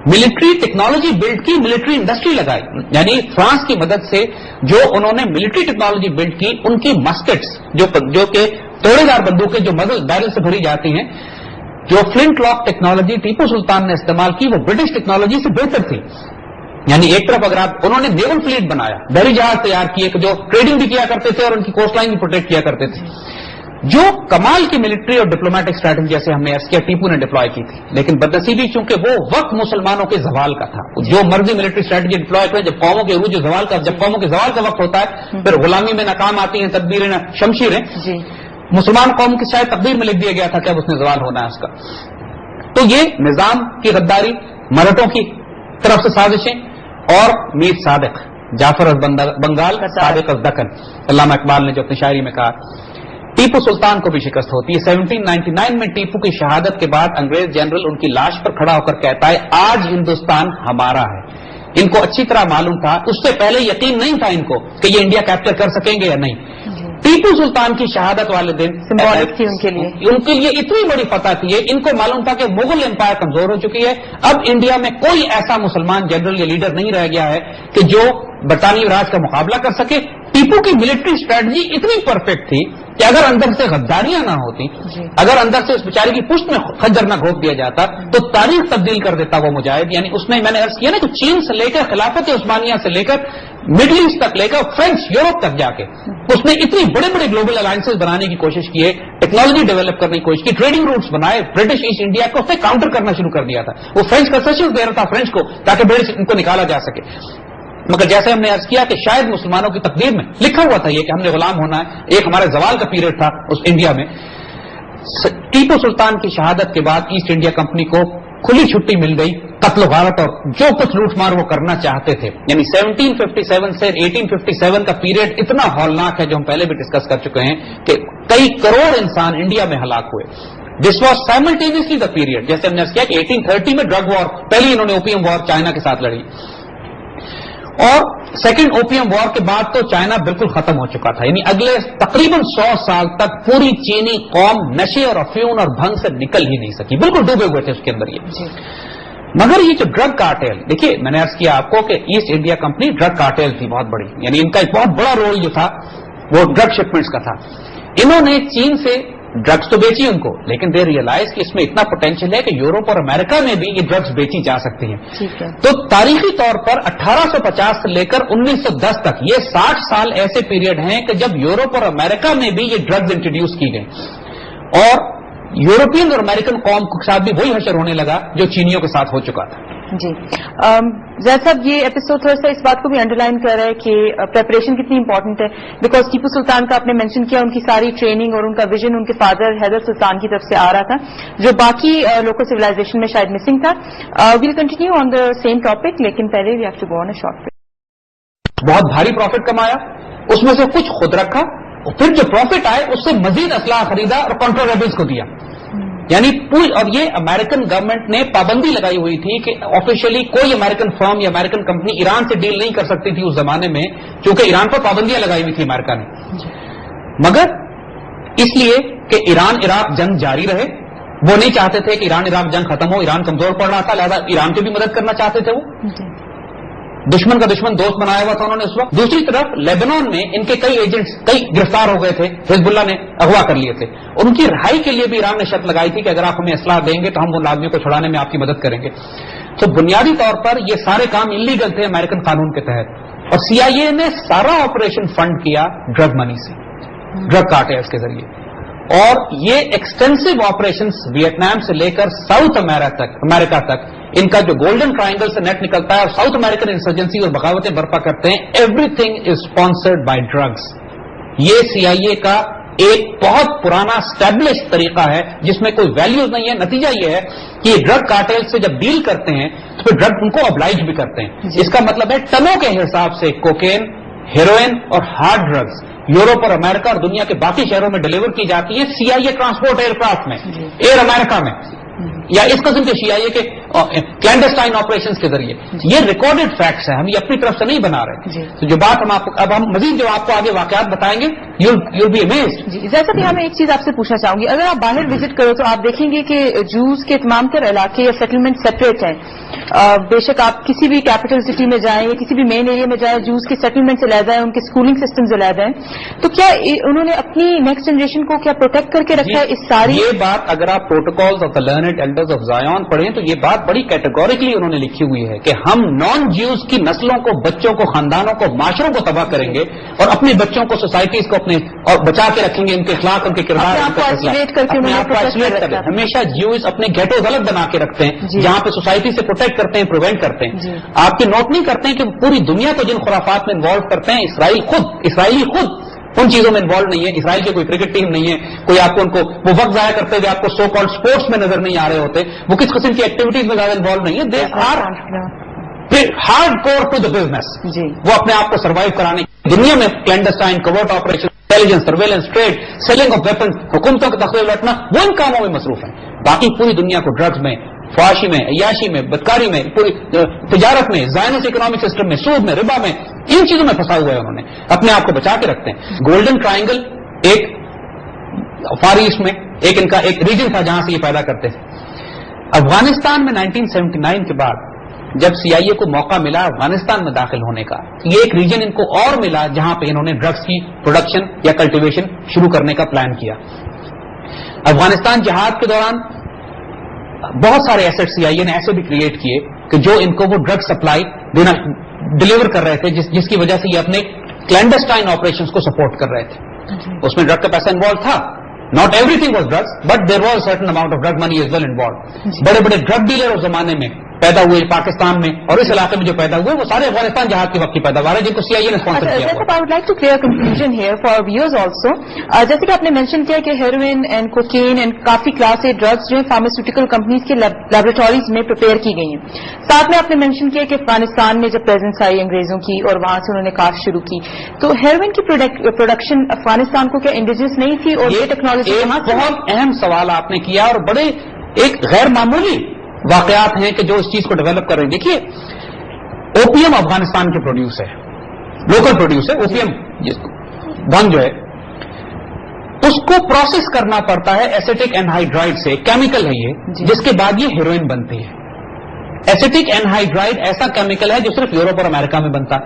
ملٹری ٹیکنالوجی بلڈ کی، ملٹری انڈسٹری لگائی. یعنی فرانس کی مدد سے جو انہوں نے ملٹری ٹیکنالوجی بلڈ کی، ان کی مسکٹس جو کہ توڑے دار بندوقیں جو بیرل سے بھری جاتی ہیں، جو flint lock technology Tipu Sultan نے استعمال کی وہ برٹش ٹیکنالوجی سے بہتر تھی. یعنی ایک طرف اگر آپ انہوں نے نیول فلیٹ بنایا، بحری جہاز تیار کیے کہ جو ٹریڈنگ بھی کیا کرتے تھے اور ان کی کوسٹ لائن بھی پروٹیکٹ کیا کرتے تھے. جو کمال کی ملٹری اور ڈپلومیٹک اسٹریٹجی جیسے ہم نے عرض کیا ٹیپو نے ڈپلوائے کی تھی. لیکن بدنصیبی چونکہ وہ وقت مسلمانوں کے زوال کا تھا، جو مرضی ملٹری اسٹریٹجی ڈپلوائے کریں، جب قوموں کے عروج زوال کا جب قوموں کے زوال کا وقت ہوتا ہے پھر غلامی میں ناکام آتی ہیں تدبیریں شمشیریں. مسلمان قوم کی شاید تقدیر میں لکھ دیا گیا تھا کہ اب اس نے زوال ہونا ہے اس کا. تو یہ نظام کی غداری، مرہٹوں کی طرف سے سازشیں اور میر صادق، جعفر بنگال، صادق دکن، علامہ اقبال نے جو اپنی شاعری میں کہا. ٹیپو سلطان کو بھی شکست ہوتی ہے. 1799 میں ٹیپو کی شہادت کے بعد انگریز جنرل ان کی لاش پر کھڑا ہو کر کہتا ہے آج ہندوستان ہمارا ہے. ان کو اچھی طرح معلوم تھا، اس سے پہلے یقین نہیں تھا ان کو کہ یہ انڈیا کیپچر کر سکیں گے یا نہیں. ٹیپو سلطان کی شہادت والے دن سمبولک تھی ان کے لیے اتنی بڑی فتح تھی. ان کو معلوم تھا کہ مغل امپائر کمزور ہو چکی ہے، اب انڈیا میں کوئی ایسا مسلمان جنرل یا لیڈر نہیں رہ گیا ہے کہ جو برطانوی راج کا مقابلہ کر سکے. ٹیپو کی ملٹری اسٹریٹجی اتنی پرفیکٹ تھی کہ اگر اندر سے غداریاں نہ ہوتی، اگر اندر سے اس بیچارے کی پشت میں خنجر نہ گھونپ دیا جاتا تو تاریخ تبدیل کر دیتا وہ مجاہد. یعنی اس نے، میں نے عرض کیا نا کہ چین سے لے کر خلافت عثمانیہ سے لے کر مڈل ایسٹ تک لے کر فرینچ یورپ تک جا کے اس نے اتنی بڑے بڑے گلوبل الائنسز بنانے کی کوشش کی ہے، ٹیکنالوجی ڈیولپ کرنے کی کوشش کی، ٹریڈنگ روٹس بنائے. برٹش ایسٹ انڈیا کو اس نے کاؤنٹر کرنا شروع کر دیا تھا. وہ فرینچ کنسیشنز دے رہا تھا فرینچ کو تاکہ برٹش ان کو نکالا جا سکے. مگر جیسے ہم نے عرض کیا کہ شاید مسلمانوں کی تقدیر میں لکھا ہوا تھا یہ کہ ہم نے غلام ہونا ہے. ایک ہمارے زوال کا پیریڈ تھا اس انڈیا میں. ٹیپو سلطان کی شہادت کے بعد ایسٹ انڈیا کمپنی کو کھلی چھٹی مل گئی قتل و غارت اور جو کچھ لوٹ مار وہ کرنا چاہتے تھے. یعنی 1757 سے 1857 کا پیریڈ اتنا ہولناک ہے جو ہم پہلے بھی ڈسکس کر چکے ہیں کہ کئی کروڑ انسان انڈیا میں ہلاک ہوئے. This was simultaneously the period. جیسے ہم نے کیا کہ 1830 میں ڈرگ وار پہلی انہوں نے اوپیم وار چائنا کے ساتھ لڑی اور سیکنڈ اوپیم وار کے بعد تو چائنا بالکل ختم ہو چکا تھا. یعنی اگلے تقریباً 100 سال تک پوری چینی قوم نشے اور افیون اور بھنگ سے نکل ہی نہیں سکی, بالکل ڈوبے ہوئے تھے اس کے اندر یہ. مگر یہ جو ڈرگ کارٹیل, دیکھیے میں نے عرض کیا آپ کو کہ asset India company drug cartel تھی بہت بڑی. یعنی ان کا ایک بہت بڑا رول جو تھا وہ ڈرگ شپمنٹس کا تھا. انہوں نے چین سے ڈرگس تو بیچی ان کو, لیکن دے ریئلائز کہ اس میں اتنا پوٹینشیل ہے کہ یورپ اور امریکہ میں بھی یہ ڈرگس بیچی جا سکتی ہیں. تو تاریخی طور پر 1850 سے لے کر 1910 تک یہ 60 سال ایسے پیریڈ ہیں کہ جب یورپ اور امریکہ میں بھی یہ ڈرگز انٹروڈیوس کی گئی اور یورپین اور امریکن قوم کے ساتھ بھی وہی حشر ہونے لگا جو چینیوں کے ساتھ ہو چکا تھا. جی زید صاحب, یہ ایپیسوڈ تھوڑا سا اس بات کو بھی انڈر لائن کر رہا ہے کہ پریپریشن کتنی امپورٹنٹ ہے, بیکاز ٹیپو سلطان کا آپ نے مینشن کیا ان کی ساری ٹریننگ اور ان کا ویژن ان کے فادر حیدر سلطان کی طرف سے آ رہا تھا جو باقی لوکل سویلائزیشن میں شاید مسنگ تھا. We'll continue on the same topic, لیکن پہلے we have to go on a short break. بہت بھاری پروفٹ کمایا, اس میں سے کچھ خود رکھا اور پھر جو پروفٹ آئے اس سے مزید اسلحہ خریدا اور کانٹرا ریبلز کو دیا. یعنی پوری, اور یہ امریکن گورنمنٹ نے پابندی لگائی ہوئی تھی کہ آفیشلی کوئی امریکن فرم یا امریکن کمپنی ایران سے ڈیل نہیں کر سکتی تھی اس زمانے میں, کیونکہ ایران پر پابندیاں لگائی ہوئی تھی امریکہ نے. مگر اس لیے کہ ایران عراق جنگ جاری رہے, وہ نہیں چاہتے تھے کہ ایران عراق جنگ ختم ہو, ایران کمزور پڑ رہا تھا, لہذا ایران کی بھی مدد کرنا چاہتے تھے. وہ دشمن کا دشمن دوست بنایا ہوا تھا انہوں نے اس وقت. دوسری طرف لیبنان میں ان کے کئی ایجنٹس کئی گرفتار ہو گئے تھے, حزب اللہ نے اغوا کر لیے تھے. ان کی رہائی کے لیے بھی ایران نے شرط لگائی تھی کہ اگر آپ ہمیں اسلحہ دیں گے تو ہم ان آدمیوں کو چھڑانے میں آپ کی مدد کریں گے. تو بنیادی طور پر یہ سارے کام انلیگل تھے امریکن قانون کے تحت, اور سی آئی اے نے سارا آپریشن فنڈ کیا ڈرگ منی سے, ڈرگ کارٹیلز کے ذریعے. اور یہ ایکسٹینسو آپریشنز ویتنام سے لے کر ساؤتھ امریکہ تک ان کا جو گولڈن ٹرائنگل سے نیٹ نکلتا ہے اور ساؤتھ امریکن انسرجنسی اور بغاوتیں برپا کرتے ہیں, every thing is sponsored by drugs. یہ سی آئی اے کا ایک بہت پرانا اسٹیبلش طریقہ ہے جس میں کوئی ویلیوز نہیں ہے. نتیجہ یہ ہے کہ یہ ڈرگ کارٹیل سے جب ڈیل کرتے ہیں تو پھر ڈرگ ان کو ابلائج بھی کرتے ہیں. اس کا مطلب ہے ٹنوں کے حساب سے کوکین, ہیروئن اور ہارڈ ڈرگس یورپ اور امریکہ اور دنیا کے باقی شہروں میں ڈیلیور کی جاتی ہے سی آئی اے ٹرانسپورٹ ایئر کرافٹ میں, ایئر امریکہ میں, یا اس قسم کے سی آئی اے کے کلینڈسٹائن آپریشنز کے ذریعے. یہ ریکارڈڈ فیکٹس ہیں, ہم یہ اپنی طرف سے نہیں بنا رہے. تو جو بات اب ہم مزید جو آپ کو آگے واقعات بتائیں گے you'll be amazed. جی جیسا کہ میں ایک چیز آپ سے پوچھنا چاہوں گی, اگر آپ باہر وزٹ کرو تو آپ دیکھیں گے کہ جوز کے تمام تر علاقے یا سیٹلمنٹ سیپریٹ ہیں. بے شک آپ کسی بھی کیپٹل سٹی میں جائیں یا کسی بھی مین ایریا میں جائیں, جوز کے سیٹلمنٹ علیحدہ ہیں, ان کے اسکولنگ سسٹمز علیحدہ ہیں. تو کیا انہوں نے اپنی نیکسٹ جنریشن کو کیا پروٹیکٹ کر کے رکھا ہے اس ساری؟ یہ بات اگر آپ protocols of the learned elders of Zion پڑھیں تو یہ بات بڑی کیٹیگوریکلی انہوں نے لکھی ہوئی ہے کہ ہم نان جیوز کی نسلوں کو, بچوں کو, خاندانوں کو, معاشروں کو تباہ کریں گے اور اپنے بچوں کو, سوسائٹیز کو اپنے اور بچا کے رکھیں گے, ان کے اخلاق, ان کے کردار, ہمیشہ جیوز اپنے گیٹوز الگ بنا کے رکھتے ہیں جہاں پہ سوسائٹی سے پروٹیکٹ کرتے ہیں, پروینٹ کرتے ہیں. آپ کی نوٹ نہیں کرتے ہیں کہ پوری دنیا کو جن خرافات میں انوالو کرتے ہیں اسرائیلی خود ان چیزوں میں انوالو نہیں ہے. اسرائیل کی کوئی کرکٹ ٹیم نہیں ہے, کوئی آپ کو ان کو وہ وقت ضائع کرتے ہوئے آپ کو سو کالڈ اسپورٹس میں نظر نہیں آ رہے ہوتے, وہ کس قسم کی ایکٹیویٹیز میں زیادہ انوالو نہیں ہے. They are hard core to the business. وہ اپنے آپ کو سروائیو کرانے دنیا میں clandestine, covert operation, intelligence, surveillance, trade, selling of weapon, حکومتوں کے تخلیق لٹنا, وہ ان کاموں میں مصروف ہیں. باقی پوری دنیا کو ڈرگز میں, فحاشی میں, عیاشی میں, بدکاری میں, پوری تجارت میں, زائنس اکنامک سسٹم میں, سود میں, ربا میں, ان چیزوں میں پھنسا ہوا ہے. انہوں نے اپنے آپ کو بچا کے رکھتے ہیں. گولڈن ٹرائنگل ایک فار ایسٹ میں ایک ان کا ایک ریجن تھا جہاں سے یہ پیدا کرتے تھے. افغانستان میں 1979 کے بعد جب سی آئی اے کو موقع ملا افغانستان میں داخل ہونے کا, یہ ایک ریجن ان کو اور ملا جہاں پہ انہوں نے ڈرگس کی پروڈکشن یا کلٹیویشن شروع کرنے کا پلان کیا. افغانستان جہاد کے دوران بہت سارے ایسٹ سی آئی اے نے ایسے بھی کریٹ کیے کہ جو ان کو وہ ڈرگ سپلائی دینا ڈلیور کر رہے تھے, جس کی وجہ سے یہ اپنے کلینڈسٹائن آپریشنز کو سپورٹ کر رہے تھے. اس میں ڈرگ کا پیسہ انوالو تھا. Not everything was drugs, but there was a certain amount of drug money as well involved. بڑے بڑے ڈرگ ڈیلر اس زمانے میں پیدا ہوئے پاکستان میں اور اس علاقے میں جو پیدا ہوئے وہ سارے افغانستان جہاد کے وقت کی پیداوار ہے جن کو CIA نے اسپانسر کیا ہوا. I would like to clear a confusion here for our viewers also. جیسے کہ آپ نے مینشن کیا کہ ہیروئن اینڈ کوکین اینڈ کافی کلاس اے ڈرگس جو ہے فارماسیوٹیکل کمپنیز کے لیبورٹریز میں پریپیئر کی گئی ہیں. ساتھ میں آپ نے مینشن کیا کہ افغانستان میں جب پریزنس آئی انگریزوں کی اور وہاں سے انہوں نے کاشت شروع کی تو ہیروئن کی پروڈکشن افغانستان کو کیا انڈیجس نہیں تھی اور یہ ٹیکنالوجی بہت اہم سوال آپ نے کیا اور بڑے ایک غیر معمولی واقعات ہیں کہ جو اس چیز کو ڈیولپ کر رہے ہیں. دیکھیے اوپیم افغانستان کے پروڈیوس ہے, لوکل پروڈیوس ہے. اوپیم ون جو ہے اس کو پروسیس کرنا پڑتا ہے ایسیٹک اینہائیڈرائڈ سے, کیمیکل ہے یہ جس کے بعد یہ ہیروئن بنتی ہے. ایسیٹک اینہائیڈرائڈ ایسا کیمیکل ہے جو صرف یورپ اور امریکہ میں بنتا,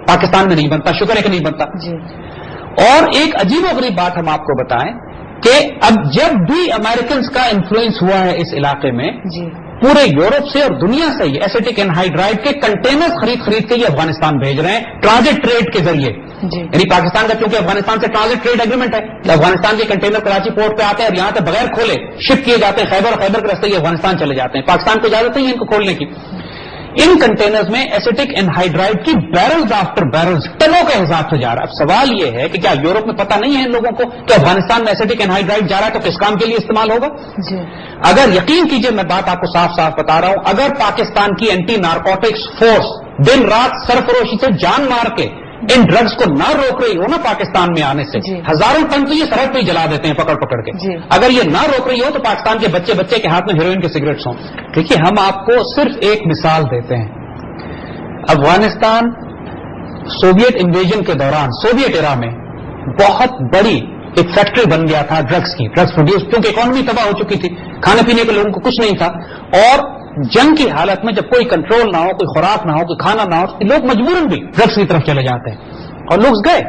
پاکستان میں نہیں بنتا, شکر ہے کہ نہیں بنتا. اور ایک عجیب و غریب بات ہم آپ کو بتائیں کہ اب جب بھی امریکنز کا انفلوئنس ہوا ہے اس علاقے میں پورے یورپ سے اور دنیا سے یہ ایسیٹک اینہائیڈرائڈ کے کنٹینر خرید کے یہ افغانستان بھیج رہے ہیں ٹرانزٹ ٹریڈ کے ذریعے. یعنی پاکستان کا کیونکہ افغانستان سے ٹرانزٹ ٹریڈ ایگریمنٹ ہے, افغانستان کے کنٹینر کراچی پورٹ پہ آتے ہیں اور یہاں سے بغیر کھولے شپ کیے جاتے ہیں, خیبر اور خیبر کے راستے یہ افغانستان چلے جاتے ہیں. پاکستان کو اجازت نہیں ہے ان کو کھولنے کی. ان کنٹینرز میں ایسیٹک اینہائیڈرائڈ کی بیرلز آفٹر بیرلز ٹنوں کے حساب سے جا رہا ہے. اب سوال یہ ہے کہ کیا یورپ میں پتہ نہیں ہے ان لوگوں کو کہ افغانستان میں ایسیٹک اینہائیڈرائڈ جا رہا ہے تو کس کام کے لیے استعمال ہوگا؟ اگر یقین کیجئے میں بات آپ کو صاف صاف بتا رہا ہوں, اگر پاکستان کی اینٹی نارکوٹکس فورس دن رات سرفروشی سے جان مار کے ان ڈرگز کو نہ روک رہی ہو نا پاکستان میں آنے سے, ہزاروں ٹن تو یہ سڑک پہ ہی جلا دیتے ہیں پکڑ پکڑ کے. اگر یہ نہ روک رہی ہو تو پاکستان کے بچے بچے کے ہاتھ میں ہیروئن کے سگریٹس ہوں. دیکھیے ہم آپ کو صرف ایک مثال دیتے ہیں. افغانستان سوویت انویژن کے دوران سوویت ایرا میں بہت بڑی ایک فیکٹری بن گیا تھا ڈرگس کی, ڈرگس پروڈیوس, کیونکہ اکانومی تباہ ہو چکی تھی, کھانے پینے کے لوگوں کو کچھ نہیں تھا. اور جنگ کی حالت میں جب کوئی کنٹرول نہ ہو, کوئی خوراک نہ ہو, کوئی کھانا نہ ہو, لوگ مجبوراً بھی ڈرگس کی طرف چلے جاتے ہیں اور لوگ گئے.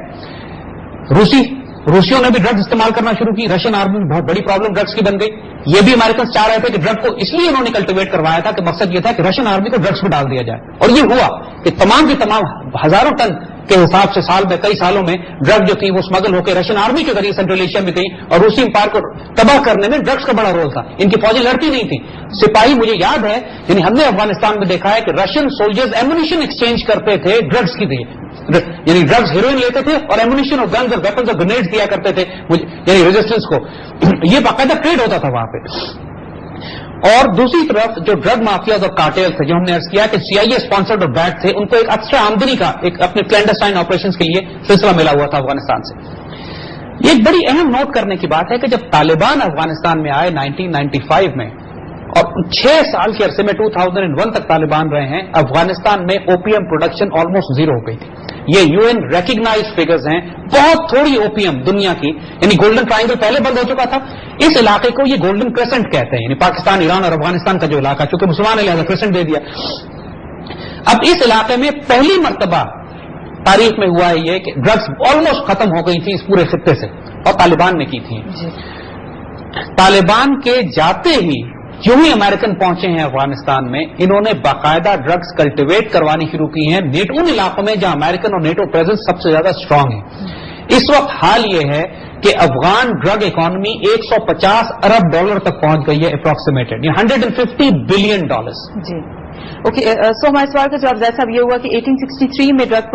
روسیوں نے بھی ڈرگز استعمال کرنا شروع کی. رشین آرمی میں بہت بڑی پرابلم ڈرگز کی بن گئی. یہ بھی امریکن چاہ رہے تھے کہ ڈرگ کو اس لیے انہوں نے کلٹیویٹ کروایا تھا کہ مقصد یہ تھا کہ رشین آرمی کو ڈرگز میں ڈال دیا جائے. اور یہ ہوا کہ تمام کی تمام ہزاروں ٹن کے حساب سے سال میں کئی سالوں میں ڈرگ جو تھی وہ اسمگل ہو کے رشین آرمی کے ذریعے سینٹرل ایشیا میں گئی. اور روسی امپائر کو تباہ کرنے میں ڈرگز کا بڑا رول تھا. ان کی فوجیں لڑتی نہیں تھیں, سپاہی. مجھے یاد ہے یعنی ہم نے افغانستان میں دیکھا ہے کہ رشین سولجرز ایمونیشن ایکسچینج کرتے تھے ڈرگز کی لیے, یعنی ڈرگز ہیروئن لیتے تھے اور ایمونیشن اور گنز اور ویپنز اور گرینیڈز دیا کرتے تھے یعنی ریزسٹنس کو. یہ باقاعدہ ٹریڈ ہوتا تھا وہاں پہ. اور دوسری طرف جو ڈرگ مافیاز اور کارٹیل تھے جو ہم نے عرض کیا کہ CIA اسپانسرڈ اور بیک تھے, ان کو ایک اچھا آمدنی کا ایک اپنے کلینڈرسٹائن آپریشنز کے لیے سلسلہ ملا ہوا تھا افغانستان سے. یہ ایک بڑی اہم نوٹ کرنے کی بات ہے کہ جب طالبان افغانستان میں آئے 1995 میں اور 6 سال کے عرصے میں 2001 تک طالبان رہے ہیں, افغانستان میں اوپیم پروڈکشن آلموسٹ زیرو ہو گئی تھی. یہ UN ریکگنائز فگرز ہیں. بہت تھوڑی اوپیم دنیا کی, یعنی گولڈن ٹرائنگل پہلے بند ہو چکا تھا. اس علاقے کو یہ گولڈن کریسنٹ کہتے ہیں, یعنی پاکستان, ایران اور افغانستان کا جو علاقہ, چونکہ مسلمان لہٰذا کریسنٹ دے دیا. اب اس علاقے میں پہلی مرتبہ تاریخ میں ہوا ہے یہ کہ ڈرگز آلموسٹ ختم ہو گئی تھی اس پورے خطے سے, اور طالبان نے کی تھی. طالبان کے جاتے ہی جو ہی امریکن پہنچے ہیں افغانستان میں, انہوں نے باقاعدہ ڈرگز کلٹیویٹ کروانی شروع کی ہیں ان علاقوں میں جہاں امریکن اور نیٹو پریزنس سب سے زیادہ اسٹرانگ ہے. اس وقت حال یہ ہے کہ افغان ڈرگ اکانومی $150 ارب تک پہنچ گئی ہے اپروکسیمیٹڈ, یہ $150 بلین. جی اوکے. سو ہمارے سوال کا جواب زید صاحب یہ ہوا کہ 1863 میں drug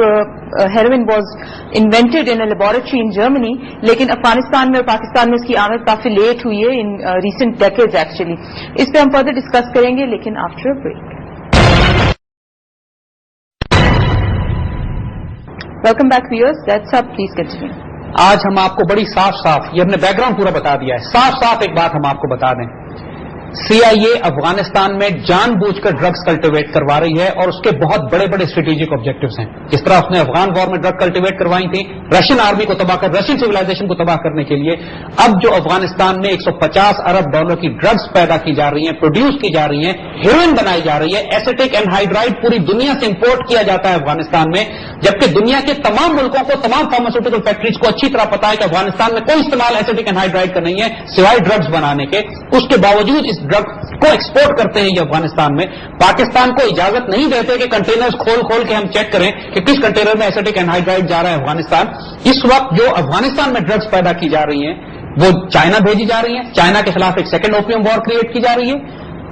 heroin was invented in a laboratory in Germany, لیکن افغانستان میں اور پاکستان میں اس کی آمد کافی لیٹ ہوئی ہے ان ریسنٹ ڈیکیڈز ایکچولی. اس پہ ہم فردر ڈسکس کریں گے لیکن after a break. Welcome back viewers. Zaid صاحب پلیز کنٹینیو. آج ہم آپ کو بڑی صاف یہ ہم نے بیک گراؤنڈ پورا بتا دیا ہے. صاف ایک بات ہم آپ کو بتا دیں, CIA افغانستان میں جان بوجھ کر ڈرگز کلٹیویٹ کروا رہی ہے اور اس کے بہت بڑے بڑے اسٹریٹجک آبجیکٹوز ہیں. جس طرح اس نے افغان وار میں ڈرگ کلٹیویٹ کروائی تھی رشین آرمی کو تباہ کر, رشین سویلائزیشن کو تباہ کرنے کے لیے, اب جو افغانستان میں $150 ارب کی ڈرگز پیدا کی جا رہی ہیں, پروڈیوس کی جا رہی ہیں, ہیروئن بنائی جا رہی ہے, ایسیٹک اینہائیڈرائڈ پوری دنیا سے امپورٹ کیا جاتا ہے افغانستان میں, جبکہ دنیا کے تمام ملکوں کو, تمام فارماسیوٹیکل فیکٹریز کو اچھی طرح پتا ہے کہ افغانستان میں کوئی استعمال ایسیٹک اینہائیڈرائڈ کا نہیں ہے سوائے ڈرگز بنانے کے. اس کے باوجود اس ڈرگ کو ایکسپورٹ کرتے ہیں یہ افغانستان میں. پاکستان کو اجازت نہیں دیتے کہ کنٹینرز کھول کے ہم چیک کریں کہ کس کنٹینر میں ایسیٹک اینہائیڈرائڈ جا رہا ہے افغانستان. اس وقت جو افغانستان میں ڈرگز پیدا کی جا رہی ہیں وہ چائنا بھیجی جا رہی ہیں. چائنا کے خلاف ایک سیکنڈ اوپیم وار کریٹ کی جا رہی ہے.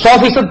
100%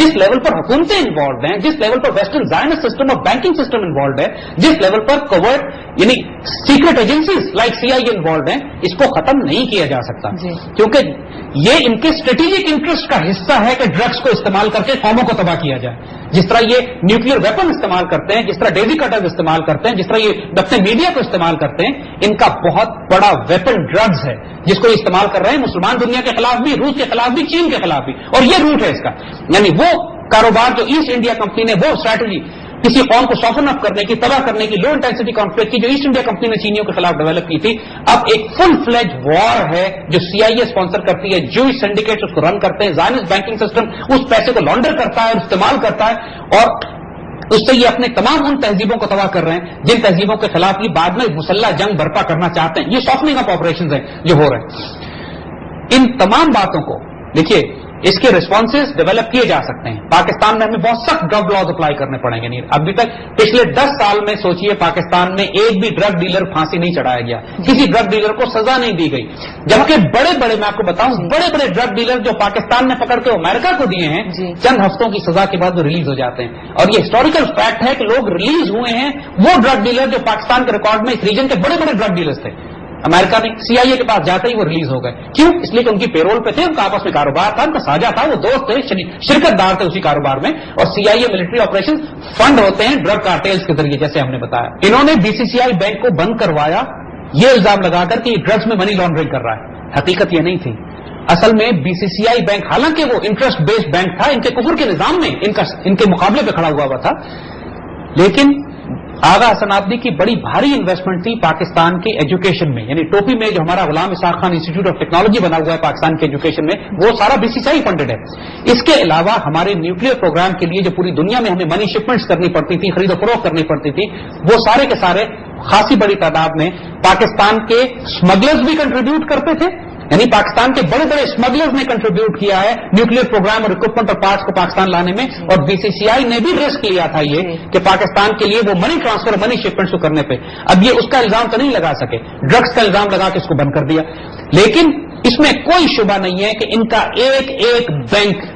جس لیول پر حکومتیں انوالوڈ ہیں, جس لیول پر ویسٹرن زائنسٹ سسٹم اور بینکنگ سسٹم انوالوڈ ہے, جس لیول پر کوورٹ یعنی secret agencies like CIA involved ہیں, اس کو ختم نہیں کیا جا سکتا کیونکہ یہ ان کے اسٹریٹجک انٹرسٹ کا حصہ ہے کہ ڈرگس کو استعمال کر کے قوموں کو تباہ کیا جائے. جس طرح یہ نیوکلیر ویپن استعمال کرتے ہیں, جس طرح ڈیزی کٹرز استعمال کرتے ہیں, جس طرح یہ اپنے میڈیا کو استعمال کرتے ہیں, ان کا بہت بڑا ویپن ڈرگز ہے جس کو یہ استعمال کر رہے ہیں مسلمان دنیا کے خلاف بھی, روس کے خلاف بھی, چین کے خلاف بھی. اور یہ روٹ ہے اس کا. یعنی وہ کاروبار جو ایسٹ انڈیا کمپنی نے, وہ اسٹریٹجی کسی قوم کو سافن اپ کرنے کی, تباہ کرنے کی, لو انٹینسٹی کانفلکٹ کی, جو ایسٹ انڈیا کمپنی نے چینیوں کے خلاف ڈیولپ کی تھی, اب ایک فل فلیج وار ہے جو CIA اسپانسر کرتی ہے, جوئش سینڈیکیٹس اس کو رن کرتے ہیں, زائنسٹ بینکنگ سسٹم اس پیسے کو لانڈر کرتا ہے اور استعمال کرتا ہے, اور اس سے یہ اپنے تمام ان تہذیبوں کو تباہ کر رہے ہیں جن تہذیبوں کے خلاف یہ بعد میں مسلح جنگ برپا کرنا چاہتے ہیں. یہ سافننگ اپ آپریشنز ہیں جو ہو رہے ہیں. ان تمام باتوں کو دیکھیے, اس کے ریسپانسز ڈیولپ کیے جا سکتے ہیں. پاکستان میں ہمیں بہت سخت ڈرگ لاز اپلائی کرنے پڑیں گے. نہیں, ابھی تک پچھلے 10 سال میں سوچئے پاکستان میں ایک بھی ڈرگ ڈیلر پھانسی نہیں چڑھایا گیا, کسی ڈرگ ڈیلر کو سزا نہیں دی گئی. جبکہ بڑے بڑے, میں آپ کو بتاؤں, بڑے بڑے ڈرگ ڈیلر جو پاکستان میں پکڑ کے امریکہ کو دیے ہیں, چند ہفتوں کی سزا کے بعد وہ ریلیز ہو جاتے ہیں. اور یہ ہسٹوریکل فیکٹ ہے کہ لوگ ریلیز ہوئے ہیں, وہ ڈرگ ڈیلر جو پاکستان کے ریکارڈ میں اس ریجن کے بڑے بڑے ڈرگ ڈیلرز تھے. امریکہ نے CIA کے پاس جاتے ہی وہ ریلیز ہو گئے. کیوں؟ اس لیے کہ ان کی پیرول پہ تھے, ان کا آپس میں کاروبار تھا, ان کا ساجھا تھا, وہ دوست تھے, شرکت دار تھے اسی کاروبار میں. اور CIA ملٹری آپریشن فنڈ ہوتے ہیں ڈرگ کارٹیلز کے ذریعے, جیسے ہم نے بتایا. انہوں نے BCCI بینک کو بند کروایا یہ الزام لگا کر کہ یہ ڈرگس میں منی لانڈرنگ کر رہا ہے. حقیقت یہ نہیں تھی. اصل میں BCCI بینک حالانکہ وہ انٹرسٹ بیسڈ بینک تھا, ان کے کفر کے نظام میں ان کے مقابلے پہ کھڑا ہوا تھا, لیکن آغا حسن آبادی کی بڑی بھاری انویسٹمنٹ تھی پاکستان کے ایجوکیشن میں. یعنی ٹوپی میں جو ہمارا غلام اسحاق خان انسٹی ٹیوٹ آف ٹیکنالوجی بنا ہوا ہے پاکستان کے ایجوکیشن میں, وہ سارا BCCI فنڈڈ ہے. اس کے علاوہ ہمارے نیوکلیر پروگرام کے لیے جو پوری دنیا میں ہمیں منی شپمنٹس کرنی پڑتی تھی, خرید و فروخت کرنی پڑتی تھی, وہ سارے کے سارے خاصی بڑی تعداد میں پاکستان کے اسمگلرز بھی کنٹریبیوٹ کرتے تھے. یعنی پاکستان کے بڑے بڑے اسمگلرز نے کنٹریبیوٹ کیا ہے نیوکلیر پروگرام اور اکوپمنٹ اور پارٹس کو پاکستان لانے میں. اور BCCI نے بھی رسک لیا تھا یہ کہ پاکستان کے لیے وہ منی ٹرانسفر, منی شپمنٹس کو کرنے پہ. اب یہ اس کا الزام تو نہیں لگا سکے, ڈرگس کا الزام لگا کے اس کو بند کر دیا. لیکن اس میں کوئی شبہ نہیں ہے کہ ان کا ایک ایک بینک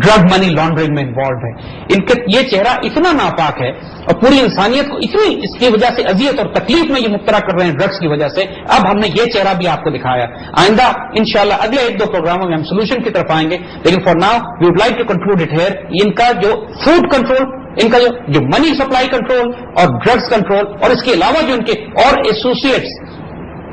ڈرگ منی لانڈرنگ میں انوالوڈ ہے. ان کا یہ چہرہ اتنا ناپاک ہے اور پوری انسانیت کو اتنی اس کی وجہ سے اذیت اور تکلیف میں یہ مبتلا کر رہے ہیں ڈرگس کی وجہ سے. اب ہم نے یہ چہرہ بھی آپ کو دکھایا. آئندہ انشاءاللہ اگلے 1-2 پروگراموں میں ہم سولوشن کی طرف آئیں گے, لیکن for now we would like to conclude it here. ان کا جو فوڈ کنٹرول, ان کا جو منی سپلائی کنٹرول اور ڈرگس کنٹرول, اور اس کے علاوہ جو ان کے اور ایسوسیٹس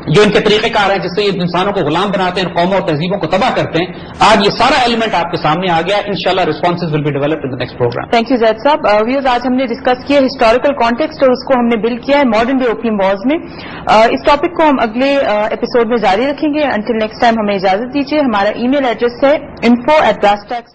جو ان کے طریقہ کار ہیں جس سے یہ انسانوں کو غلام بناتے ہیں, قوموں اور تہذیبوں کو تباہ کرتے ہیں, آج یہ سارا ایلیمنٹ آپ کے سامنے آ گیا. انشاءاللہ responses will be developed in the next program. Thank you Zaid صاحب. ویورز, آج ہم نے ڈسکس کیا ہسٹوریکل کانٹیکسٹ اور اس کو ہم نے بلڈ کیا ہے ماڈرن ڈے اوپیم وارز میں. اس ٹاپک کو ہم اگلے ایپیسوڈ میں جاری رکھیں گے. انٹل نیکسٹ ٹائم ہمیں اجازت دیجیے. ہمارا ای میل ایڈریس ہے info@brasstax